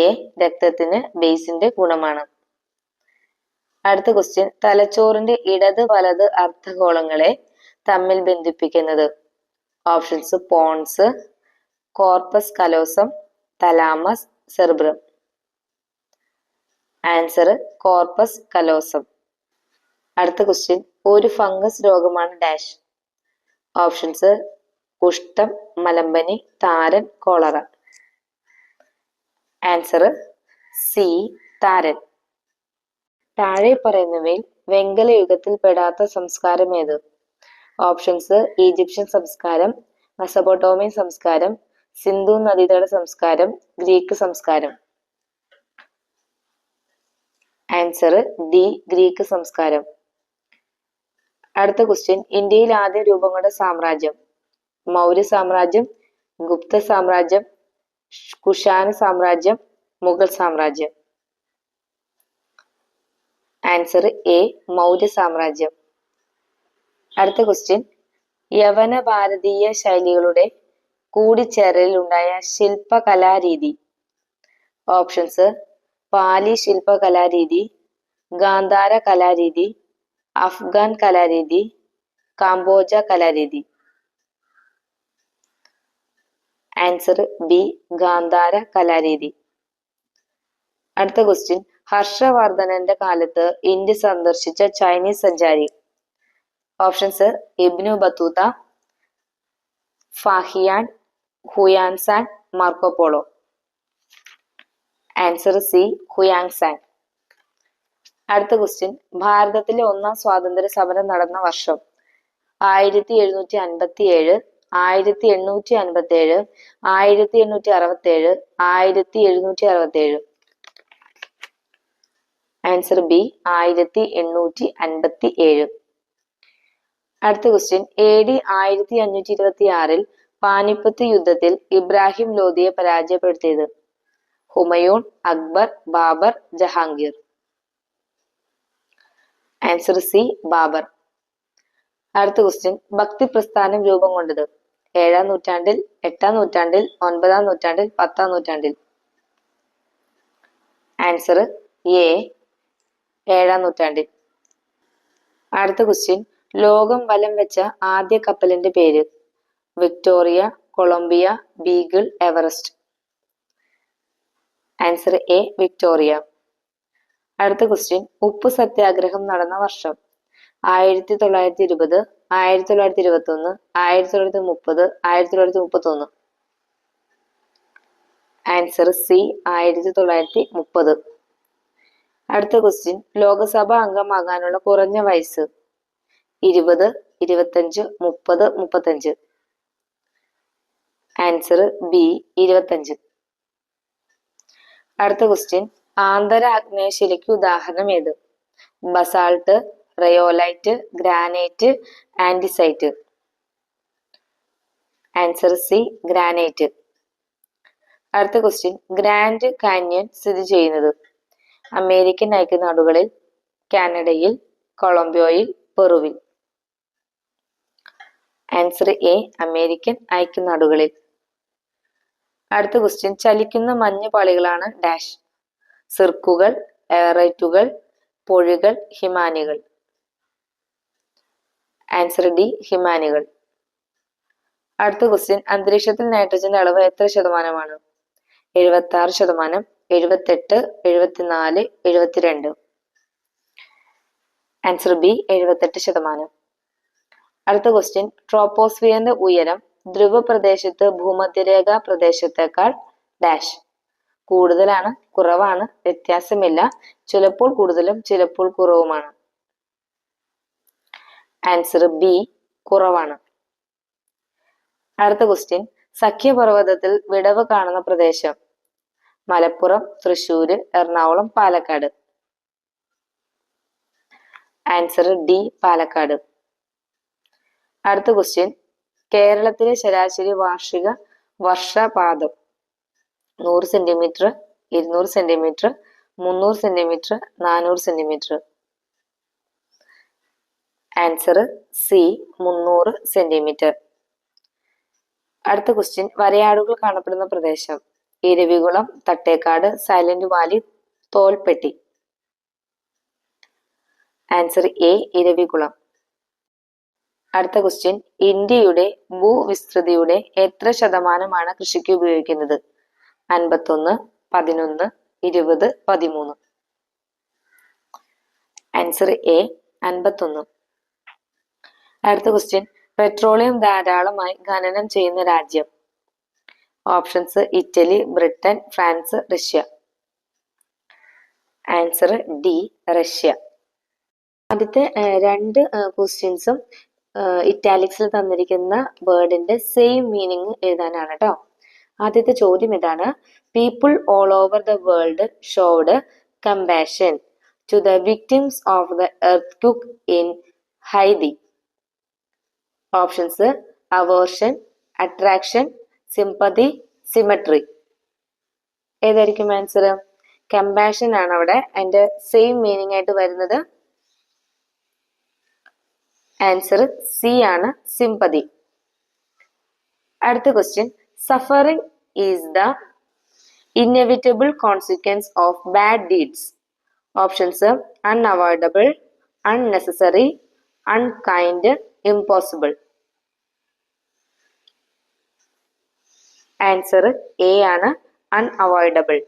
എ രക്തത്തിന് ബേസിന്റെ ഗുണമാണ്. അടുത്ത ക്വസ്റ്റ്യൻ, തലച്ചോറിന്റെ ഇടത് വലത് അർദ്ധഗോളങ്ങളെ തമ്മിൽ ബന്ധിപ്പിക്കുന്നത്? Options pons, corpus callosum, thalamus, cerebrum. Answer corpus callosum. അടുത്ത ക്വസ്റ്റ്യൻ, ഒരു ഫംഗസ് രോഗമാണ് ഡാഷ്? ഓപ്ഷൻസ് കുഷ്ഠം, മലമ്പനി, താരൻ, കോളറ. Answer C. താരൻ. താഴെ പറയുന്നവയിൽ വെങ്കല യുഗത്തിൽ പെടാത്ത സംസ്കാരം ഏത്? ഓപ്ഷൻസ് ഈജിപ്ഷ്യൻ സംസ്കാരം, മെസൊപ്പൊട്ടേമിയൻ സംസ്കാരം, സിന്ധു നദീതട സംസ്കാരം, ഗ്രീക്ക് സംസ്കാരം. Answer D. ഗ്രീക്ക് സംസ്കാരം. അടുത്ത ക്വസ്റ്റ്യൻ, ഇന്ത്യയിൽ ആദ്യം രൂപം കൊണ്ട സാമ്രാജ്യം? മൗര്യ സാമ്രാജ്യം, ഗുപ്ത സാമ്രാജ്യം, കുഷാന സാമ്രാജ്യം, മുഗൾ സാമ്രാജ്യം. Answer A. മൗര്യ സാമ്രാജ്യം. അടുത്ത ക്വസ്റ്റ്യൻ, യവന ഭാരതീയ ശൈലികളുടെ കൂടിച്ചേരലിൽ ഉണ്ടായ ശില്പകലാരീതി? ഓപ്ഷൻസ് പാലി ശില്പകലാരീതി, ഗാന്ധാര കലാരീതി, അഫ്ഗാൻ കലാരീതി, കാംബോജ കലാരീതി. Answer B. ഗാന്ധാര കലാരീതി. അടുത്ത ക്വസ്റ്റ്യൻ, ഹർഷവർദ്ധനന്റെ കാലത്ത് ഇന്ത്യ സന്ദർശിച്ച ചൈനീസ് സഞ്ചാരി? Options Ibn Battuta, Fahien, Hiuen Tsang, Marco Polo. Answer C. Hiuen Tsang. അടുത്ത ക്വസ്റ്റ്യൻ, ഭാരതത്തിലെ ഒന്നാം സ്വാതന്ത്ര്യ സമരം നടന്ന വർഷം? 1757, 1857, 1867, 1767. Answer B 1857. അടുത്ത ക്വസ്റ്റ്യൻ, AD 1526 പാനിപ്പത്ത് യുദ്ധത്തിൽ ഇബ്രാഹിം ലോധിയെ പരാജയപ്പെടുത്തിയത്? ഹുമയൂൺ, അക്ബർ, ബാബർ, ജഹാംഗീർ. Answer C Babur. അടുത്ത ക്വസ്റ്റ്യൻ, ഭക്തി പ്രസ്ഥാനം രൂപം കൊണ്ടത്? 7-ാം നൂറ്റാണ്ടിൽ, 8-ാം നൂറ്റാണ്ടിൽ, 9-ാം നൂറ്റാണ്ടിൽ, 10-ാം നൂറ്റാണ്ടിൽ? ആൻസർ എ 7-ാം നൂറ്റാണ്ടിൽ. അടുത്ത ക്വസ്റ്റ്യൻ, ലോകം വലം വെച്ച ആദ്യ കപ്പലിന്റെ പേര്? Victoria, Columbia, Beagle, Everest. Answer A Victoria. അടുത്ത ക്വസ്റ്റ്യൻ, ഉപ്പ് സത്യാഗ്രഹം നടന്ന വർഷം? 1920, 1921, 1930, 1931. Answer C 1930. അടുത്ത ക്വസ്റ്റ്യൻ, ലോകസഭ അംഗമാകാനുള്ള കുറഞ്ഞ വയസ്സ്? 20, 25, 30, 35. Answer B 25. അടുത്ത ക്വസ്റ്റ്യൻ, ആന്തര ആഗ്നേയശിലയ്ക്ക് ഉദാഹരണം ഏത്? Basalt, rhyolite, granite, andesite. Answer C granite. അടുത്ത ക്വസ്റ്റ്യൻ, ഗ്രാൻഡ് കാന്യൻ സ്ഥിതി ചെയ്യുന്നത്? അമേരിക്കൻ ഐക്യനാടുകളിൽ, കാനഡയിൽ, കൊളംബിയയിൽ, പെറുവിൽ. ആൻസർ എ അമേരിക്കൻ ഐക്യനാടുകളിൽ. അടുത്ത ക്വസ്റ്റ്യൻ, ചലിക്കുന്ന മഞ്ഞ് പാളികളാണ് ഡാഷ്? സിർക്കുകൾ, എയറൈറ്റുകൾ, പൊഴികൾ, ഹിമാനികൾ. ആൻസർ ഡി ഹിമാനികൾ. അടുത്ത ക്വസ്റ്റ്യൻ, അന്തരീക്ഷത്തിൽ നൈട്രജന്റെ അളവ് എത്ര ശതമാനമാണ്? 76%, 78, 74, 72. Answer B 78%. അടുത്ത ക്വസ്റ്റ്യൻ, ട്രോപ്പോസ്ഫിയറിന്റെ ഉയരം ധ്രുവ പ്രദേശത്ത് ഭൂമധ്യരേഖ പ്രദേശത്തേക്കാൾ ഡാഷ്? കൂടുതലാണ്, കുറവാണ്, വ്യത്യാസമില്ല, ചിലപ്പോൾ കൂടുതലും ചിലപ്പോൾ കുറവുമാണ്. ആൻസർ ബി കുറവാണ്. അടുത്ത ക്വസ്റ്റ്യൻ, സഖ്യപർവ്വതത്തിൽ വിടവ് കാണുന്ന പ്രദേശം? മലപ്പുറം, തൃശ്ശൂര്, എറണാകുളം, പാലക്കാട്. Answer D Palakkad. അടുത്ത ക്വസ്റ്റ്യൻ, കേരളത്തിലെ ശരാശരി വാർഷിക വർഷപാതം? 100 centimetre, 200 centimetre, 300 centimetre, 400 centimetre. Answer C 300 centimetre. അടുത്ത ക്വസ്റ്റ്യൻ, വരയാടുകൾ കാണപ്പെടുന്ന പ്രദേശം? Eravikulam, Thattekad, Silent Valley, Tholpetty. Answer A Eravikulam. അടുത്ത ക്വസ്റ്റ്യൻ, ഇന്ത്യയുടെ ഭൂവിസ്തൃതിയുടെ എത്ര ശതമാനമാണ് കൃഷിക്ക് ഉപയോഗിക്കുന്നത്? 51, 11, 20, 13. Answer A 51. അടുത്ത ക്വസ്റ്റ്യൻ, പെട്രോളിയം ധാരാളമായി ഖനനം ചെയ്യുന്ന രാജ്യം? Options Italy, Britain, France, Russia. Answer D Russia. ആദ്യത്തെ രണ്ട് ക്വസ്റ്റ്യൻസും ഇറ്റാലിക്സിൽ തന്നിരിക്കുന്ന വേർഡിന്റെ സെയിം മീനിങ് എഴുതാനാണ് കേട്ടോ. ആദ്യത്തെ ചോദ്യം ഇതാണ്: people all over the world showed compassion to the victims of the earthquake in Haiti. Options aversion, attraction, sympathy, symmetry. ഏതായിരിക്കും ആൻസർ? കമ്പാഷൻ ആണ് അവിടെ അതിന്റെ സെയിം മീനിങ് ആയിട്ട് വരുന്നത്. ആൻസർ സി ആണ് സിമ്പതി. അടുത്ത question, suffering is the inevitable consequence of bad deeds. Options unavoidable, unnecessary, unkind, impossible. Answer A ആണ് അൺഅവോയ്ഡബിൾ.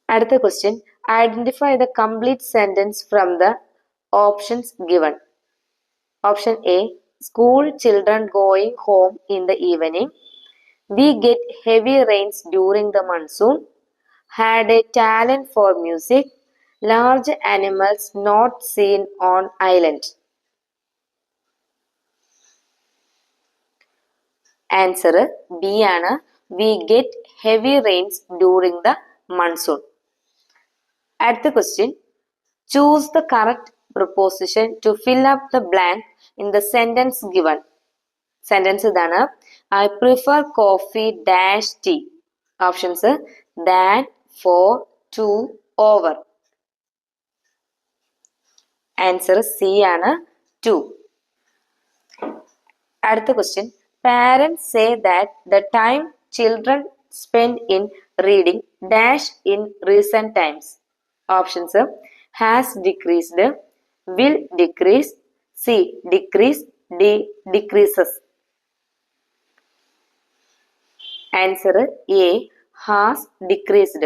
അടുത്ത question, identify the complete sentence from the options given. Option A, school children going home in the evening. We get heavy rains during the monsoon. Had a talent for music. Large animals not seen on island. Answer B ആണ്. We get heavy rains during the monsoon. അടുത്ത question. Choose the correct preposition to fill up the blank in the sentence given. Sentence ഇതാണ്. I prefer coffee dash tea. Options than, for, to, over. Answer C ആണ്, to. അടുത്ത question. Parents say that the time children spend in reading dash in recent times. Options has decreased, will decrease, C decrease, D decreases. Answer A has decreased.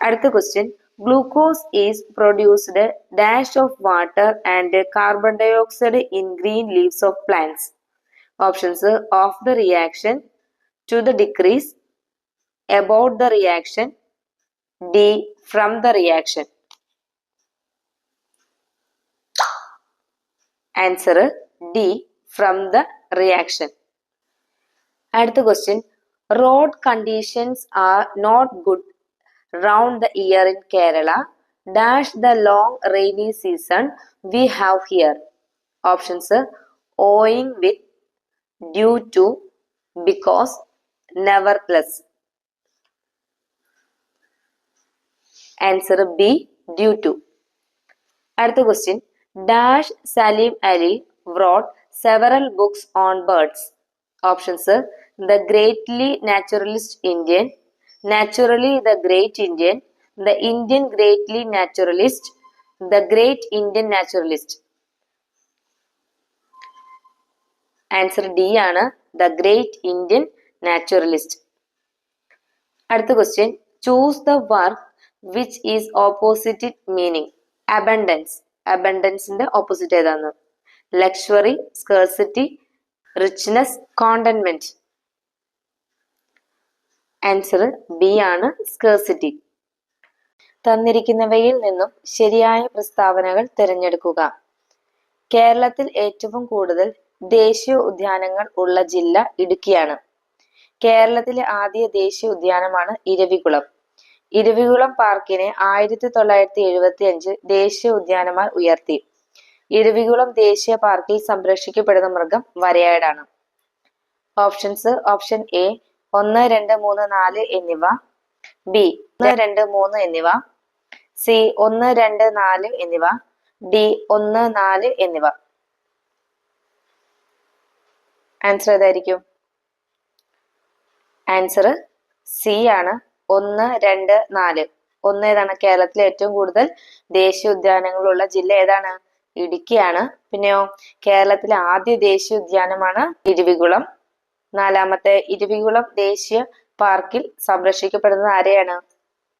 അടുത്ത question. Glucose is produced dash of water and carbon dioxide in green leaves of plants. Options of the reaction, to the decrease, about the reaction, D from the reaction. Answer D from the reaction. അടുത്ത question. Road conditions are not good round the year in Kerala dash the long rainy season we have here. Options owing with, due to, because, nevertheless. Answer B due to. അടുത്ത question. Dash Salim Ali wrote several books on birds. Options The Greatly Naturalist Indian, Naturally the Great Indian, The Indian Greatly Naturalist, The Great Indian Naturalist. Answer D ആണ്, The Great Indian Naturalist. അടുത്ത question. Choose the word which is opposite meaning. Abundance. Abundanceന്റെ ഓപ്പോസിറ്റ് ഏതാണ്? Luxury, scarcity, richness, contentment. Answer B ആണ്, scarcity. തന്നിരിക്കുന്നവയിൽ നിന്നും ശരിയായ പ്രസ്താവനകൾ തിരഞ്ഞെടുക്കുക. കേരളത്തിൽ ഏറ്റവും കൂടുതൽ ദേശീയ ഉദ്യാനങ്ങൾ ഉള്ള ജില്ല ഇടുക്കിയാണ്. കേരളത്തിലെ ആദ്യ ദേശീയ ഉദ്യാനമാണ് ഇരവികുളം. ഇരവികുളം പാർക്കിനെ 1975 ദേശീയ ഉദ്യാനമായി ഉയർത്തി. ഇരവികുളം ദേശീയ പാർക്കിൽ സംരക്ഷിക്കപ്പെടുന്ന മൃഗം വരയാടാണ്. ഓപ്ഷൻസ് ഓപ്ഷൻ എ 1, 2, 3, 4 എന്നിവ, ബി 1, 2, 3 എന്നിവ, സി 1, 2, 4 എന്നിവ, ഡി 1, 4 എന്നിവ. ആൻസർ ഏതായിരിക്കും? ആൻസർ സി ആണ്, 1, 2, 4. 1 ഏതാണ്? കേരളത്തിലെ ഏറ്റവും കൂടുതൽ ദേശീയ ഉദ്യാനങ്ങളുള്ള ജില്ല ഏതാണ്? ഇടുക്കിയാണ്. പിന്നെയോ കേരളത്തിലെ ആദ്യ ദേശീയ ഉദ്യാനമാണ് ഇരവികുളം. 4-മത്തെ ഇരവികുളം ദേശീയ പാർക്കിൽ സംരക്ഷിക്കപ്പെടുന്നത് ആരെയാണ്?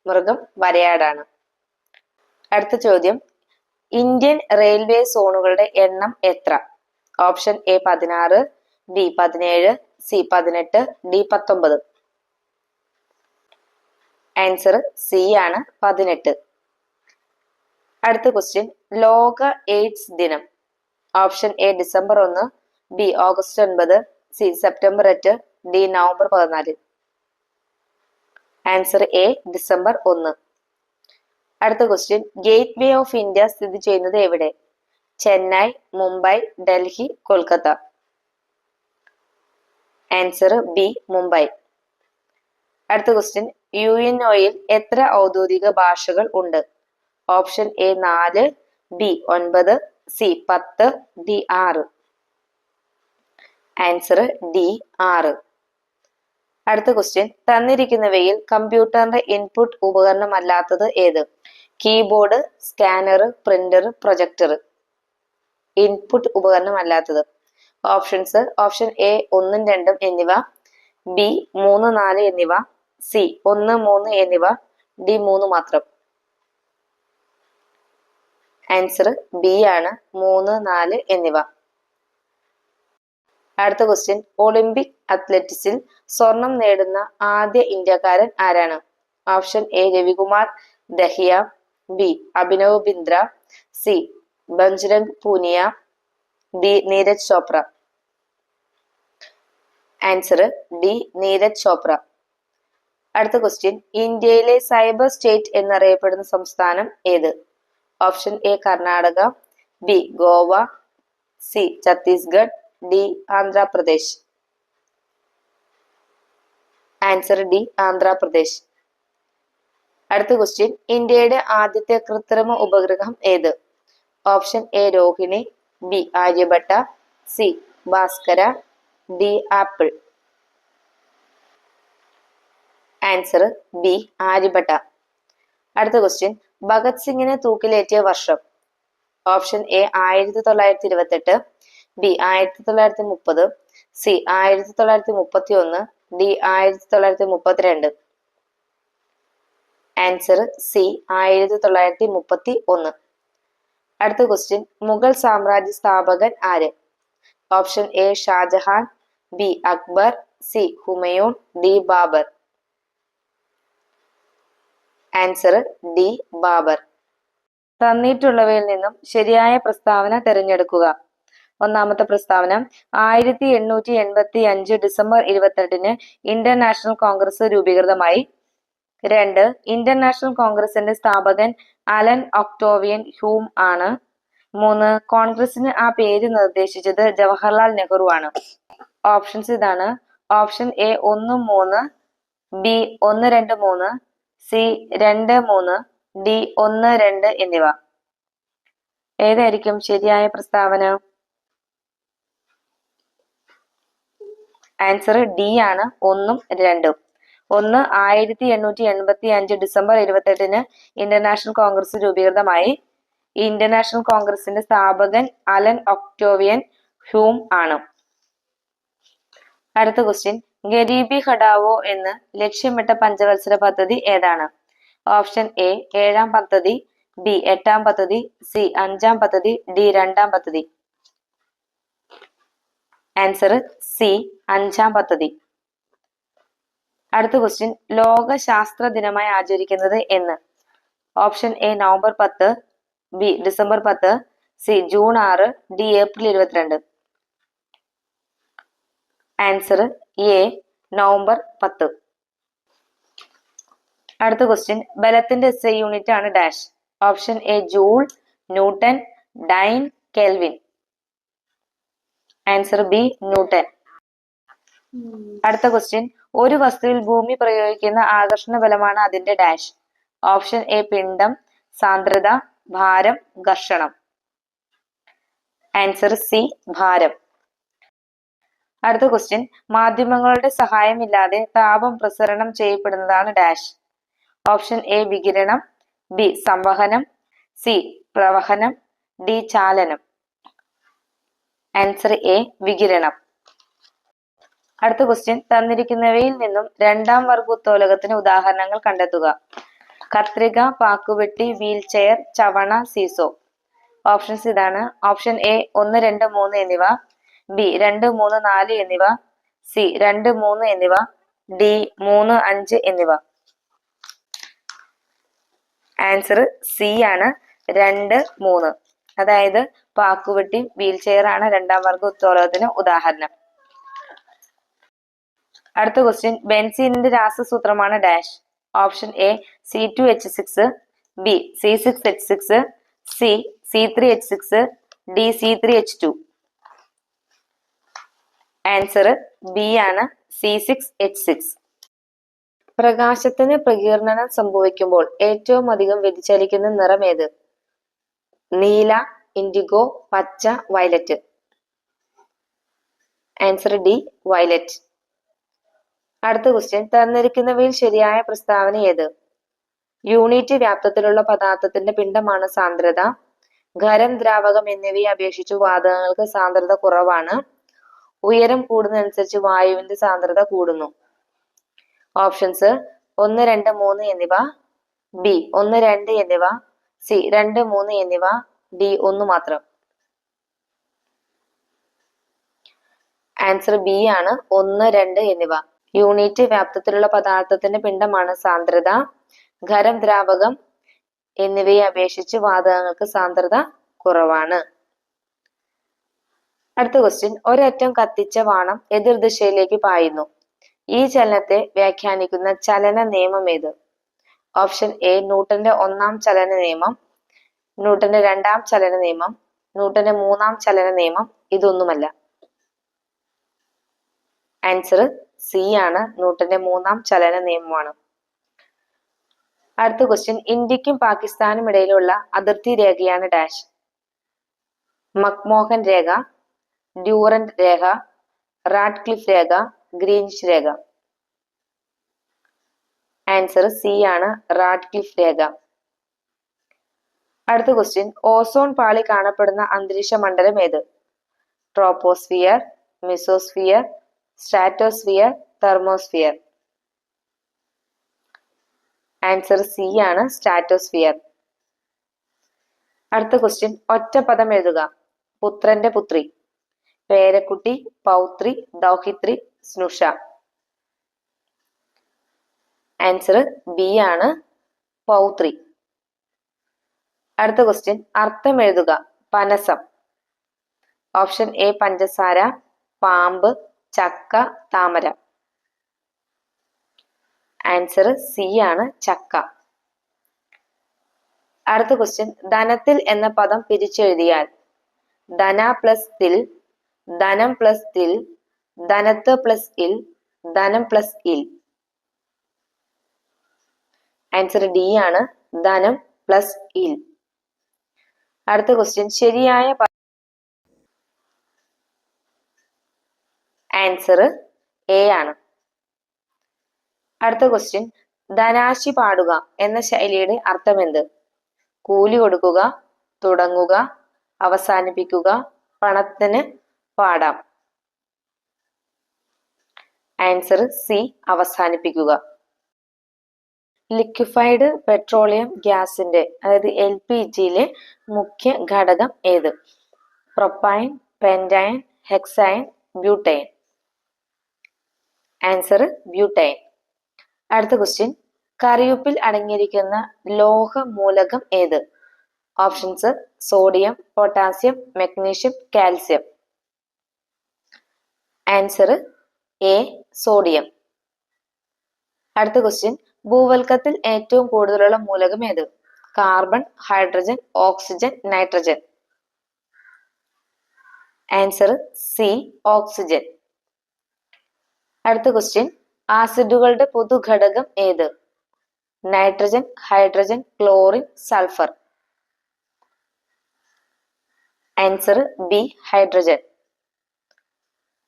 മൃഗം വരയാടാണ്. അടുത്ത ചോദ്യം. ഇന്ത്യൻ റെയിൽവേ സോണുകളുടെ എണ്ണം എത്ര? Option A 16, B 17, C 18, D 19. Answer C ആണ്, 18. അടുത്ത ക്വസ്റ്റ്യൻ. ലോക എയ്ഡ്സ് ദിനം. Option A December 1, B August 9, C September 8, D November 14. Answer A December 1. അടുത്ത question. Gateway of India സ്ഥിതി ചെയ്യുന്നത് എവിടെ? ചെന്നൈ, മുംബൈ, ഡൽഹി, കൊൽക്കത്ത. Answer B Mumbai. അടുത്ത ക്വസ്റ്റ്യൻ. യുഎൻഒയിൽ എത്ര ഔദ്യോഗിക ഭാഷകൾ ഉണ്ട്? Option A 4, B 9, C 10, D 6. Answer D 6. അടുത്ത ക്വസ്റ്റ്യൻ. തന്നിരിക്കുന്നവയിൽ കമ്പ്യൂട്ടറിന്റെ ഇൻപുട്ട് ഉപകരണമല്ലാത്തത് ഏത്? Keyboard, scanner, printer, projector. Input ഉപകരണമല്ലാത്തത്. ഓപ്ഷൻസ് ഓപ്ഷൻ എ 1, 2 എന്നിവ, ബി 3, 4 എന്നിവ, സി 1, 3 എന്നിവ, ഡി 3 മാത്രം. ആൻസർ ബി ആണ്, 3, 4 എന്നിവ. അടുത്ത ക്വസ്റ്റ്യൻ. ഒളിമ്പിക് അത്ലറ്റിക്സിൽ സ്വർണം നേടുന്ന ആദ്യ ഇന്ത്യക്കാരൻ ആരാണ്? Option A Ravikumar, Dahiya, B Abhinav Bindra, C Bajrang Punia, D Neeraj Chopra. Answer D Neeraj Chopra. അടുത്ത ക്വസ്റ്റ്യൻ, ഇന്ത്യയിലെ സൈബർ സ്റ്റേറ്റ് എന്നറിയപ്പെടുന്ന സംസ്ഥാനം ഏത്? Option A Karnataka, B Goa, C Chhattisgarh, D Andhra Pradesh. Answer D Andhra Pradesh. അടുത്ത ക്വസ്റ്റ്യൻ, ഇന്ത്യയുടെ ആദ്യത്തെ കൃത്രിമ ഉപഗ്രഹം ഏത്? Option A Rohini, B Aryabhata, C Bhaskara, D apple. Answer B Aryabhata. അടുത്ത ക്വസ്റ്റ്യൻ, ഭഗത് സിംഗിനെ തൂക്കിലേറ്റിയ വർഷം? Option A 1928, B 1930, C 1931, D 1932. Answer C 1931. അടുത്ത ക്വസ്റ്റ്യൻ, മുഗൾ സാമ്രാജ്യ സ്ഥാപകൻ ആര്? Option A Shah Jahan, B Akbar, C Humayun, D Babur. Answer D Babur. തന്നിട്ടുള്ളവയിൽ നിന്നും ശരിയായ പ്രസ്താവന തിരഞ്ഞെടുക്കുക. ഒന്നാമത്തെ പ്രസ്താവന, 1885 ഡിസംബർ 28 ഇന്ത്യൻ നാഷണൽ കോൺഗ്രസ് രൂപീകൃതമായി. 2. ഇന്ത്യൻ നാഷണൽ കോൺഗ്രസിന്റെ സ്ഥാപകൻ അലൻ ഒക്ടോവിയൻ ഹ്യൂം ആണ്. 3. കോൺഗ്രസിന് ആ പേര് നിർദ്ദേശിച്ചത് ജവഹർലാൽ നെഹ്റു ആണ്. ഓപ്ഷൻസ് ഇതാണ്. Option A 1, 3, B 1, 2, 3, C 2, 3, D 1, 2 എന്നിവ. ഏതായിരിക്കും ശരിയായ പ്രസ്താവന? ആൻസർ ഡി ആണ്, 1ഉം 2ഉം. 1 1885 ഡിസംബർ 28 ഇന്ത്യൻ നാഷണൽ കോൺഗ്രസ് രൂപീകൃതമായി. ഇന്ത്യൻ നാഷണൽ കോൺഗ്രസിന്റെ സ്ഥാപകൻ അലൻ ഒക്ടോവിയൻ ഹ്യൂം ആണ്. അടുത്ത ക്വസ്റ്റ്യൻ, ഗരീബി ഹഠാവോ എന്ന് ലക്ഷ്യമിട്ട പഞ്ചവത്സര പദ്ധതി ഏതാണ്? ഓപ്ഷൻ എ 7ാം പദ്ധതി, ബി 8ാം പദ്ധതി, സി 5ാം പദ്ധതി, ഡി 2ാം പദ്ധതി. ആൻസർ സി 5ാം പദ്ധതി. അടുത്ത ക്വസ്റ്റ്യൻ, ലോക ശാസ്ത്ര ദിനമായി ആചരിക്കുന്നത് എന്ന്? Option A November 10, B December 10, C June 6, D April 22. Answer A November 10. അടുത്ത ക്വസ്റ്റ്യൻ, ബലത്തിന്റെ SI യൂണിറ്റ് ആണ് dash? Option A joule, newton, dyne, kelvin. Answer B newton. അടുത്ത ക്വസ്റ്റ്യൻ, ഒരു വസ്തുവിൽ ഭൂമി പ്രയോഗിക്കുന്ന ആകർഷണ ബലമാണ് അതിന്റെ ഡാഷ്? ഓപ്ഷൻ എ പിണ്ഡം, സാന്ദ്രത, ഭാരം, ഘർഷണം. ആൻസർ സി ഭാരം. അടുത്ത ക്വസ്റ്റ്യൻ, മാധ്യമങ്ങളുടെ സഹായമില്ലാതെ താപം പ്രസരണം ചെയ്യപ്പെടുന്നതാണ് ഡാഷ്? ഓപ്ഷൻ എ വികിരണം, ബി സംവഹനം, സി പ്രവഹനം, ഡി ചാലനം. ആൻസർ എ വികിരണം. അടുത്ത ക്വസ്റ്റ്യൻ, തന്നിരിക്കുന്നവയിൽ നിന്നും 2ാം വർഗ ഉത്തോലകത്തിന് ഉദാഹരണങ്ങൾ കണ്ടെത്തുക. കത്രിക, പാക്കുവെട്ടി, വീൽ ചെയർ, ചവണ, സീസോ. ഓപ്ഷൻസ് ഇതാണ്. ഓപ്ഷൻ എ 1, 2, 3 എന്നിവ, ബി 2, 3, 4 എന്നിവ, സി 2, 3 എന്നിവ, ഡി 3, 5 എന്നിവ. ആൻസർ സി ആണ്, 2, 3. അതായത് പാക്കുവെട്ടി, വീൽ ചെയർ ആണ് 2ാം വർഗ ഉത്തോലകത്തിന് ഉദാഹരണം. അടുത്ത ക്വസ്റ്റ്യൻ, ബെൻസീനിന്റെ രാസസൂത്രമാണ് dash? Option A C2H6, B C6H6, C C3H6, D C3H2. Answer B ആണ്, C6H6. പ്രകാശത്തിന് പ്രകീർണനം സംഭവിക്കുമ്പോൾ ഏറ്റവും അധികം വ്യതിചലിക്കുന്ന നിറം ഏത്? നീല, ഇൻഡിഗോ, പച്ച, വയലറ്റ്. Answer D violet. അടുത്ത ക്വസ്റ്റ്യൻ, തന്നിരിക്കുന്നവയിൽ ശരിയായ പ്രസ്താവന ഏത്? യൂണിറ്റ് വ്യാപ്തത്തിലുള്ള പദാർത്ഥത്തിന്റെ പിണ്ഡമാണ് സാന്ദ്രത. ഖരം, ദ്രാവകം എന്നിവയെ അപേക്ഷിച്ച് വാതകങ്ങൾക്ക് സാന്ദ്രത കുറവാണ്. ഉയരം കൂടുന്നതനുസരിച്ച് വായുവിന്റെ സാന്ദ്രത കൂടുന്നു. ഓപ്ഷൻസ് 1, 2, 3 എന്നിവ, ബി 1, 2 എന്നിവ, സി 2, 3 എന്നിവ, ഡി 1 മാത്രം. ആൻസർ ബി ആണ്, 1, 2 എന്നിവ. യൂണിറ്റ് വ്യാപ്തത്തിലുള്ള പദാർത്ഥത്തിന്റെ പിണ്ഡമാണ് സാന്ദ്രത. ഖരം, ദ്രാവകം എന്നിവയെ അപേക്ഷിച്ച് വാതകങ്ങൾക്ക് സാന്ദ്രത കുറവാണ്. അടുത്ത ക്വസ്റ്റ്യൻ, ഒരറ്റം കത്തിച്ച ബാണം എതിർദിശയിലേക്ക് പായുന്നു. ഈ ചലനത്തെ വ്യാഖ്യാനിക്കുന്ന ചലന നിയമം ഏത്? ഓപ്ഷൻ എ ന്യൂട്ടന്റെ ഒന്നാം ചലന നിയമം, ന്യൂട്ടന്റെ രണ്ടാം ചലന നിയമം, ന്യൂട്ടന്റെ മൂന്നാം ചലന നിയമം, ഇതൊന്നുമല്ല. ആൻസർ സി ആണ്, ന്യൂട്ടന്റെ മൂന്നാം ചലന നിയമമാണ്. അടുത്ത ക്വസ്റ്റ്യൻ, ഇന്ത്യക്കും പാകിസ്ഥാനും ഇടയിലുള്ള അതിർത്തി രേഖയാണ് ഡാഷ്. മക്മോഹൻ രേഖ, ഡ്യൂറന്റ് രേഖ, റാഡ്ക്ലിഫ് രേഖ, ഗ്രീനിച്ച് രേഖ. ആൻസർ സി ആണ്, റാഡ്ക്ലിഫ് രേഖ. അടുത്ത ക്വസ്റ്റ്യൻ, ഓസോൺ പാളി കാണപ്പെടുന്ന അന്തരീക്ഷ മണ്ഡലം ഏത്? Troposphere, mesosphere, stratosphere, thermosphere. Answer C ആണ്, സ്ട്രാറ്റോസ്ഫിയർ. അടുത്ത ക്വസ്റ്റ്യൻ, ഒറ്റപ്പദം എഴുതുക. പുത്രന്റെ പുത്രി, പേരക്കുട്ടി, പൗത്രി, ദൗഹിത്രി, സ്നുഷ. ആൻസർ ബി ആണ്, പൗത്രി. അടുത്ത ക്വസ്റ്റ്യൻ, അർത്ഥം എഴുതുക. പനസം. ഓപ്ഷൻ എ പഞ്ചസാര, പാമ്പ്, ചക്ക, താമര. ആൻസർ സി ആണ്, ചക്ക. അടുത്ത ക്വസ്റ്റ്യൻ, ധനത്തിൽ എന്ന പദം പിരിച്ചെഴുതിയാൽ ധന പ്ലസ് തിൽ, ധനം പ്ലസ് തിൽ, ധനത്ത് പ്ലസ് ഇൽ, ധനം പ്ലസ് ഇൽ. ആൻസർ ഡി ആണ്, ധനം പ്ലസ് ഇൽ. അടുത്ത ക്വസ്റ്റ്യൻ, ശരിയായ ആൻസർ എ ആണ്. അടുത്ത ക്വസ്റ്റ്യൻ, ധനാശി പാടുക എന്ന ശൈലിയുടെ അർത്ഥം എന്ത്? കൂലി കൊടുക്കുക, തുടങ്ങുക, അവസാനിപ്പിക്കുക, പണത്തിന് പാടാം. ആൻസർ സി, അവസാനിപ്പിക്കുക. ലിക്വിഫൈഡ് പെട്രോളിയം ഗ്യാസിന്റെ അതായത് LPGയിലെ മുഖ്യ ഘടകം ഏത്? Propyne, പെന്റൈൻ, hexyne, butyne. Answer butyne. അടുത്ത ക്വസ്റ്റ്യൻ, കറിയുപ്പിൽ അടങ്ങിയിരിക്കുന്ന ലോഹ മൂലകം ഏത്? Options sodium, potassium, magnesium, calcium. Answer A sodium. അടുത്ത ക്വസ്റ്റ്യൻ, ഭൂവൽക്കത്തിൽ ഏറ്റവും കൂടുതലുള്ള മൂലകം ഏത്? Carbon, hydrogen, oxygen, nitrogen. Answer C oxygen. അടുത്ത ക്വസ്റ്റ്യൻ, ആസിഡുകളുടെ പൊതുഘടകം ഏത്? Nitrogen, hydrogen, chlorine, sulphur. Answer B hydrogen.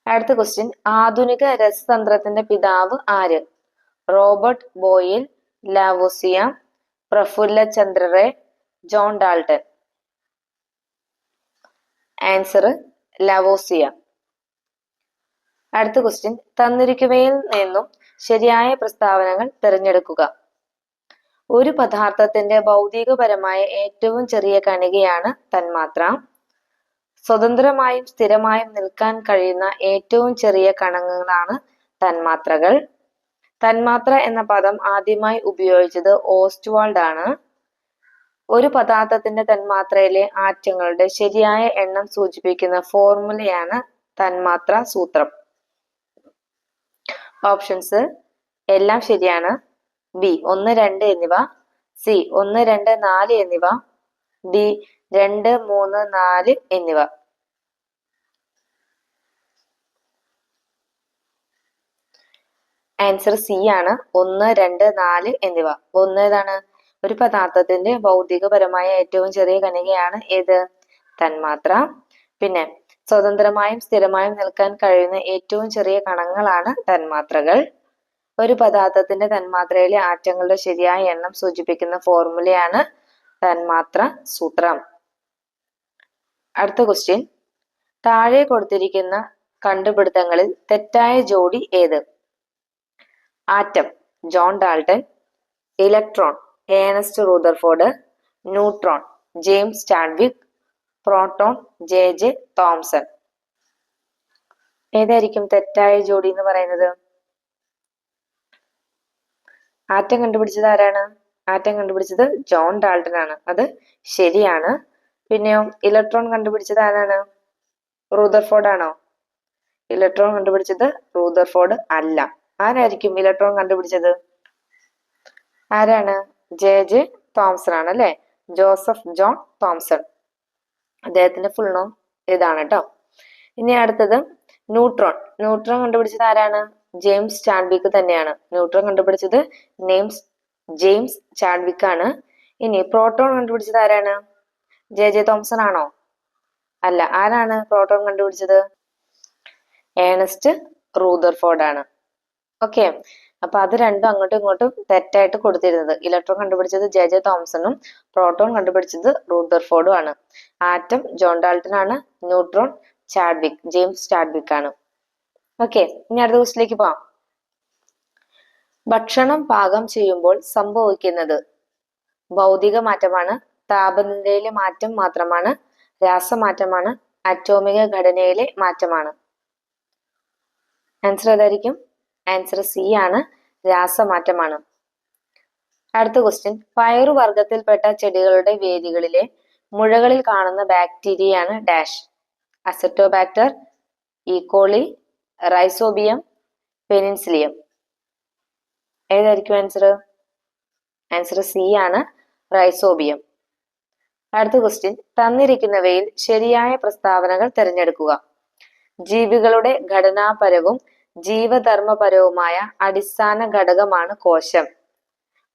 അടുത്ത ക്വസ്റ്റ്യൻ, ആധുനിക രസതന്ത്രത്തിന്റെ പിതാവ് ആര്? Robert Boyle, Lavoisier, Prafulla Chandra Ray, John Dalton. Answer Lavoisier. അടുത്ത ക്വസ്റ്റ്യൻ, തന്നിരിക്കുന്നവയിൽ നിന്നും ശരിയായ പ്രസ്താവനകൾ തിരഞ്ഞെടുക്കുക. ഒരു പദാർത്ഥത്തിന്റെ ഭൗതികപരമായ ഏറ്റവും ചെറിയ കണികയാണ് തന്മാത്ര. സ്വതന്ത്രമായും സ്ഥിരമായും നിൽക്കാൻ കഴിയുന്ന ഏറ്റവും ചെറിയ കണങ്ങളാണ് തന്മാത്രകൾ. തന്മാത്ര എന്ന പദം ആദ്യമായി ഉപയോഗിച്ചത് ഓസ്റ്റ്വാൾഡ് ആണ്. ഒരു പദാർത്ഥത്തിന്റെ തന്മാത്രയിലെ ആറ്റങ്ങളുടെ ശരിയായ എണ്ണം സൂചിപ്പിക്കുന്ന ഫോർമുലയാണ് തന്മാത്ര സൂത്രം. ഓപ്ഷൻസ് എല്ലാം ശരിയാണ്. ബി 1, 2 എന്നിവ, സി 1, 2, 4 എന്നിവ, ഡി 2, 3, 4 എന്നിവ. ആൻസർ സി ആണ്, 1, 2, 4 എന്നിവ. 1 ഏതാണ്? ഒരു പദാർത്ഥത്തിന്റെ ഭൗതികപരമായ ഏറ്റവും ചെറിയ കണികയാണ് ഏത്? തന്മാത്ര. പിന്നെ സ്വതന്ത്രമായും സ്ഥിരമായും നിൽക്കാൻ കഴിയുന്ന ഏറ്റവും ചെറിയ കണങ്ങളാണ് തന്മാത്രകൾ. ഒരു പദാർത്ഥത്തിന്റെ തന്മാത്രയിലെ ആറ്റങ്ങളുടെ ശരിയായ എണ്ണം സൂചിപ്പിക്കുന്ന ഫോർമുലയാണ് തന്മാത്ര സൂത്രം. അടുത്ത ക്വസ്റ്റ്യൻ, താഴെ കൊടുത്തിരിക്കുന്ന കണ്ടുപിടുത്തങ്ങളിൽ തെറ്റായ ജോഡി ഏത്? Atom John Dalton, electron Ernest Rutherford, neutron James Chadwick, proton JJ Thomson. ഏതായിരിക്കും തെറ്റായ ജോഡി എന്ന് പറയുന്നത്? ആറ്റം കണ്ടുപിടിച്ചത് ആരാണ്? ആറ്റം കണ്ടുപിടിച്ചത് ജോൺ ഡാൾട്ടൺ ആണ്. അത് ശരിയാണ്. പിന്നെയോ ഇലക്ട്രോൺ കണ്ടുപിടിച്ചത് ആരാണ്? റൂദർഫോർഡ് ആണോ? ഇലക്ട്രോൺ കണ്ടുപിടിച്ചത് റൂദർഫോർഡ് അല്ല. ആരായിരിക്കും ഇലക്ട്രോൺ കണ്ടുപിടിച്ചത്? ആരാണ്? ജെ തോംസൺ ആണ് അല്ലെ. Joseph John Thomson. അദ്ദേഹത്തിന്റെ ഫുൾ നെയിം ഇതാണ് കേട്ടോ. ഇനി അടുത്തത് ന്യൂട്രോൺ. ന്യൂട്രോൺ കണ്ടുപിടിച്ചത് ആരാണ്? ജെയിംസ് ചാഡ്വിക്ക് തന്നെയാണ്. ന്യൂട്രോൺ കണ്ടുപിടിച്ചത് ജെയിംസ് ചാഡ്വിക്ക് ആണ്. ഇനി പ്രോട്ടോൺ കണ്ടുപിടിച്ചത് ആരാണ്? ജെ തോംസൺ ആണോ? അല്ല. ആരാണ് പ്രോട്ടോൺ കണ്ടുപിടിച്ചത്? ഏണസ്റ്റ് റൂദർഫോർഡ് ആണ്. ഓക്കെ, അപ്പൊ അത് രണ്ടും അങ്ങോട്ടും ഇങ്ങോട്ടും തെറ്റായിട്ട് കൊടുത്തിരുന്നത്. ഇലക്ട്രോൺ കണ്ടുപിടിച്ചത് ജെ തോംസണും പ്രോട്ടോൺ കണ്ടുപിടിച്ചത് റൂദർഫോർഡും ആണ്. ആറ്റം ജോൺ ഡാൾട്ടൺ ആണ്. ന്യൂട്രോൺ ജെയിംസ് ചാഡ്വിക്ക് ആണ്. ഓക്കെ, ഇനി അടുത്ത ക്വസ്റ്റിലേക്ക് പോവാം. ഭക്ഷണം പാകം ചെയ്യുമ്പോൾ സംഭവിക്കുന്നത് ഭൗതിക മാറ്റമാണ്, താപനിലയിലെ മാറ്റം മാത്രമാണ്, രാസമാറ്റമാണ്, അറ്റോമിക ഘടനയിലെ മാറ്റമാണ്. ആൻസർ ഏതായിരിക്കും? ആൻസർ സി ആണ്, രാസമാറ്റമാണ്. അടുത്ത ക്വസ്റ്റ്യൻ. പയറുവർഗത്തിൽപ്പെട്ട ചെടികളുടെ വേരുകളിലെ മുഴകളിൽ കാണുന്ന ബാക്ടീരിയയാണ് dash. Azotobacter, E coli, rhizobium, penicillium. ഏതായിരിക്കും ആൻസർ? ആൻസർ സി ആണ്, റൈസോബിയം. അടുത്ത ക്വസ്റ്റ്യൻ. തന്നിരിക്കുന്നവയിൽ ശരിയായ പ്രസ്താവനകൾ തിരഞ്ഞെടുക്കുക. ജീവികളുടെ ഘടനാപരവും ജീവധർമ്മപരവുമായ അടിസ്ഥാന ഘടകമാണ് കോശം.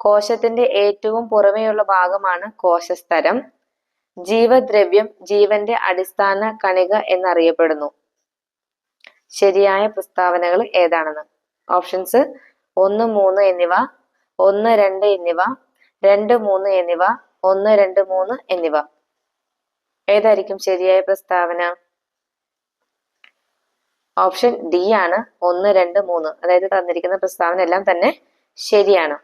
കോശത്തിന്റെ ഏറ്റവും പുറമേയുള്ള ഭാഗമാണ് കോശസ്തരം. ജീവദ്രവ്യം ജീവന്റെ അടിസ്ഥാന കണിക എന്നറിയപ്പെടുന്നു. ശരിയായ പ്രസ്താവനകൾ ഏതാണെന്ന്. ഓപ്ഷൻസ് 1, 3 എന്നിവ, 1, 2 എന്നിവ, 2, 3 എന്നിവ, 1, 2, 3 എന്നിവ. ഏതായിരിക്കും ശരിയായ പ്രസ്താവന? ഓപ്ഷൻ ഡി ആണ്, 1, 2, 3. അതായത് തന്നിരിക്കുന്ന പ്രസ്താവന എല്ലാം തന്നെ ശരിയാണ്.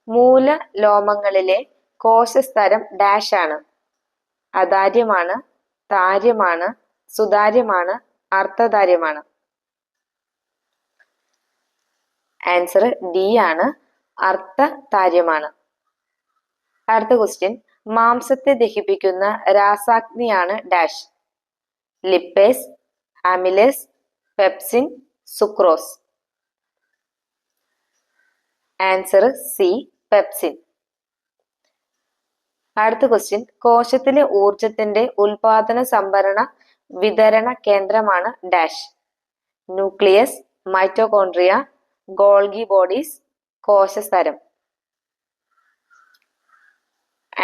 മൂലലോമങ്ങളിലെ കോശസ്തരം ഡാഷ് ആണ്. അതാര്യമാണ്, താര്യമാണ്, സുതാര്യമാണ്, അർത്ഥതാര്യമാണ്. ആൻസർ ഡി ആണ്, അർത്ഥതാര്യമാണ്. അടുത്ത ക്വസ്റ്റ്യൻ. മാംസത്തെ ദഹിപ്പിക്കുന്ന രാസാഗ്നിയാണ് dash. Lipase, amylase, pepsin, sucrose. Answer C, pepsin. അടുത്ത ക്വസ്റ്റ്യൻ. കോശത്തിലെ ഊർജത്തിന്റെ ഉൽപാദന സംഭരണ വിതരണ കേന്ദ്രമാണ് dash. Nucleus, mitochondria, Golgi bodies, കോശസ്തരം.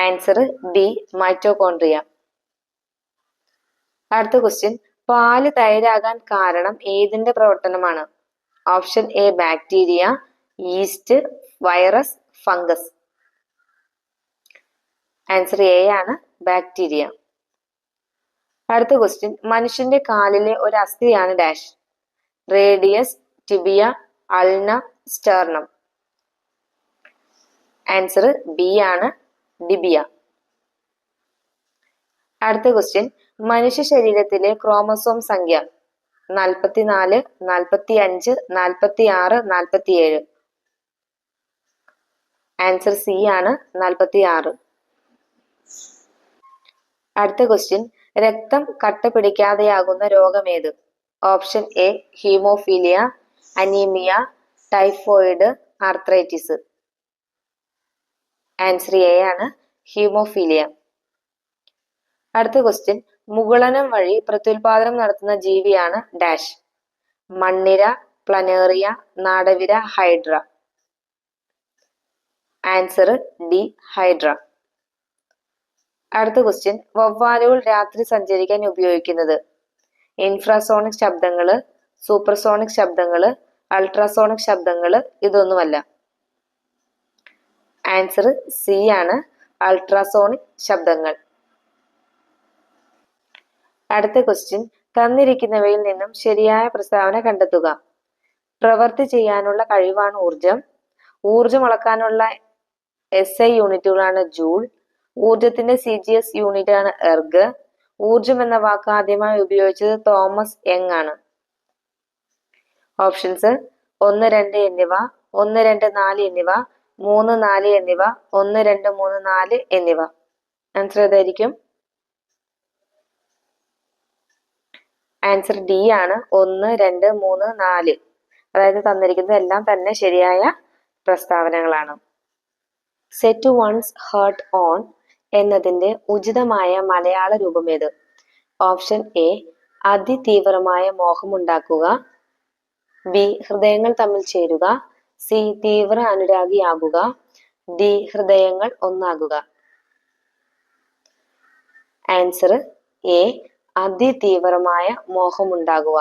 Answer D, mitochondria. അടുത്ത ക്വസ്റ്റ്യൻ. പാല് തൈരാകാൻ കാരണം ഏതിന്റെ പ്രവർത്തനമാണ്? Option A bacteria, yeast, virus, fungus. Answer A ആണ്, ബാക്ടീരിയ. അടുത്ത ക്വസ്റ്റ്യൻ. മനുഷ്യന്റെ കാലിലെ ഒരു അസ്ഥിയാണ് dash. Radius, tibia, ulna, sternum. Answer B ആണ്, ഡിബിയ. അടുത്ത ക്വസ്റ്റ്യൻ. മനുഷ്യ ശരീരത്തിലെ ക്രോമസോം സംഖ്യ 44, 45, 46, 47. ആൻസർ സി ആണ്, 46. അടുത്ത ക്വസ്റ്റ്യൻ. രക്തം കട്ട പിടിക്കാതെയാകുന്ന രോഗമേത്? Option A haemophilia, anaemia, typhoid, arthritis. Answer A ആണ്, ഹീമോഫീലിയ. അടുത്ത ക്വസ്റ്റ്യൻ. മുകുളനം വഴി പ്രത്യുൽപാദനം നടത്തുന്ന ജീവിയാണ് ഡാഷ്. മണ്ണിര, പ്ലനേറിയ, നാടവിര, ഹൈഡ്ര. Answer D, hydra. അടുത്ത ക്വസ്റ്റ്യൻ. വവ്വാലുകൾ രാത്രി സഞ്ചരിക്കാൻ ഉപയോഗിക്കുന്നത് ഇൻഫ്രാസോണിക് ശബ്ദങ്ങള്, സൂപ്പർസോണിക് ശബ്ദങ്ങള്, അൾട്രാസോണിക് ശബ്ദങ്ങള്, ഇതൊന്നുമല്ല. ആൻസർ സി ആണ്, അൾട്രാസോണിക് ശബ്ദങ്ങൾ. അടുത്ത ക്വസ്റ്റ്യൻ. തന്നിരിക്കുന്നവയിൽ നിന്നും ശരിയായ പ്രസ്താവന കണ്ടെത്തുക. പ്രവൃത്തി ചെയ്യാനുള്ള കഴിവാണ് ഊർജം. ഊർജം അളക്കാനുള്ള SI യൂണിറ്റുകളാണ് ജൂൾ. ഊർജത്തിന്റെ CGS യൂണിറ്റ് ആണ് എർഗ്. ഊർജം എന്ന വാക്ക് ആദ്യമായി ഉപയോഗിച്ചത് തോമസ് യങ് ആണ്. ഓപ്ഷൻസ് 1, 2 എന്നിവ, 1, 2, 4 എന്നിവ, 3, 4 എന്നിവ, 1, 2, 3, 4 എന്നിവ. ആൻസർ ഏതായിരിക്കും? ആൻസർ ഡി ആണ്. 1, 2, 3, 4. അതായത് തന്നിരിക്കുന്നത് എല്ലാം തന്നെ ശരിയായ പ്രസ്താവനകളാണ്. സെറ്റ് വൺസ് ഹേർട്ട് ഓൺ എന്നതിന്റെ ഉചിതമായ മലയാള രൂപം ഏത്? ഓപ്ഷൻ എ അതിതീവ്രമായ മോഹമുണ്ടാക്കുക, ബി ഹൃദയങ്ങൾ തമ്മിൽ ചേരുക, സി തീവ്ര അനുരാഗിയാകുക, ഡി ഹൃദയങ്ങൾ ഒന്നാകുക. Answer A അതിതീവ്രമായ മോഹമുണ്ടാകുക.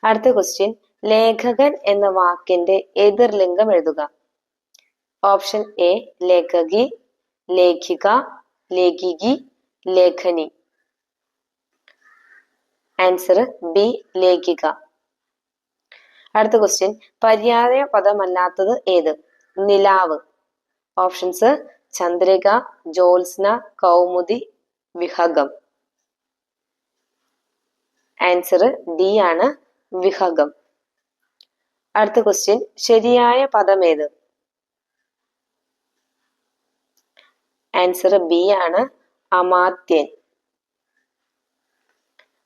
അടുത്ത ക്വസ്റ്റ്യൻ, ലേഖകൻ എന്ന വാക്കിന്റെ എതിർലിംഗം എഴുതുക. ഓപ്ഷൻ എ ലേഖകി, ലേഖിക, ലേഖികി, ലേഖനി. ആൻസർ ബി ലേഖിക. അടുത്ത ക്വസ്റ്റ്യൻ, പര്യായ പദമല്ലാത്തത് ഏത്? നിലാവ്. ഓപ്ഷൻസ് ചന്ദ്രിക, ജ്യോത്സ്ന, കൗമുദി, വിഹഗം. ആൻസർ ഡി ആണ് വിഹഗം. അടുത്ത ക്വസ്റ്റ്യൻ, ശരിയായ പദം ഏത്? ആൻസർ ബി ആണ് അമാത്യൻ.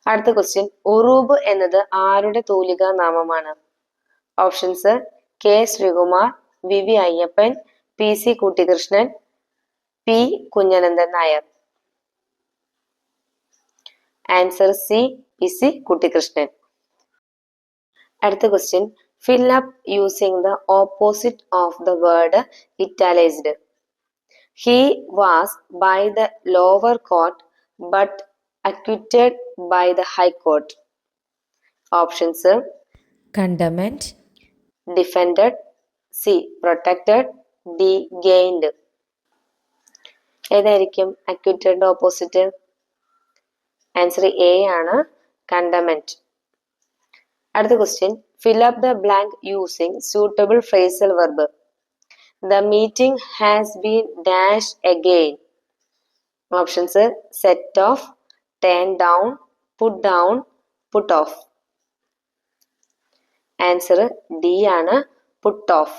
അടുത്ത ക്വസ്റ്റ്യൻ, ഉറൂബ് എന്നത് ആരുടെ തൂലികാ നാമമാണ്? Options K Sreekumar, V V Ayyappan, P C Kuttikrishnan, P Kunhanandan Nair. Answer C P C Kuttikrishnan. അടുത്ത question, fill up using the opposite of the word italicized. He was by the lower court but acquitted by the high court. Options condemned, defended, C protected, D gained. ഏതായിരിക്കും acquitted ഓപ്പോസിറ്റ്? ആൻസർ എ ആണ് condemned. അടുത്ത question, fill up the blank using suitable phrasal verb. The meeting has been dashed again. Options set off, turn down, put off. Answer D ആണ് put off.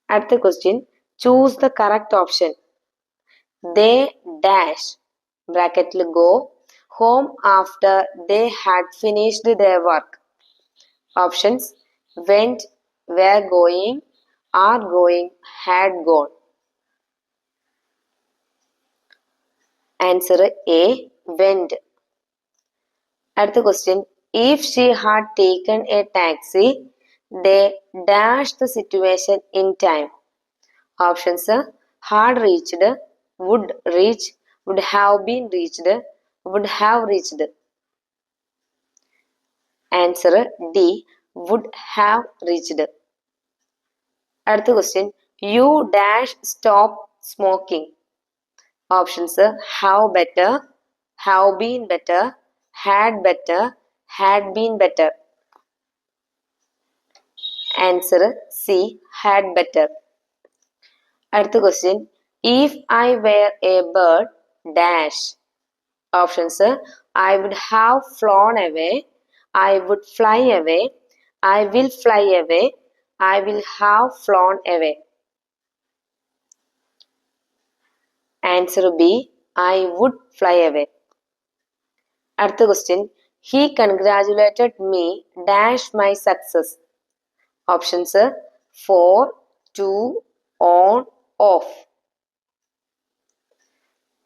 അടുത്ത question, choose the correct option. They dash bracketൽ go home after they had finished their work. Options went, were going, are going, had gone. Answer A went. അടുത്ത question, if she had taken a taxi, they dashed the situation in time. Options had reached, would reach, would have been reached, would have reached. Answer D would have reached. അടുത്ത question, you dash stop smoking. Options have better, have been better, had been better. Answer C had better. അടുത്ത question, if I were a bird dash. Options I would have flown away, I would fly away, I will fly away, I will have flown away. Answer B I would fly away. അടുത്ത question, he congratulated me dash my success. Options for, to, on, off.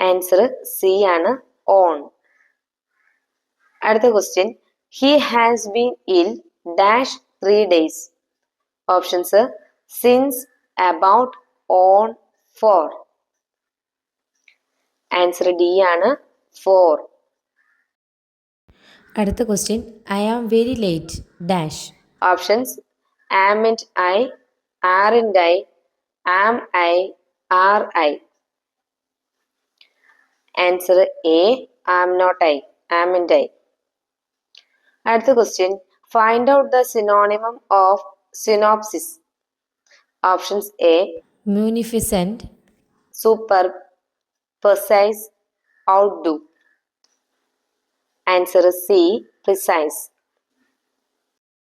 Answer C ആണ് on. അടുത്ത question, he has been ill dash 3 days. Options since, about, on, for. Answer D ആണ് for. അടുത്ത question, I am very late dash. Options amn't I, aren't I, am I, are I. Answer A am not I, amn't I. അടുത്ത question, find out the synonym of synopsis. Options A Munificent, superb, precise, outdo. Answer C precise.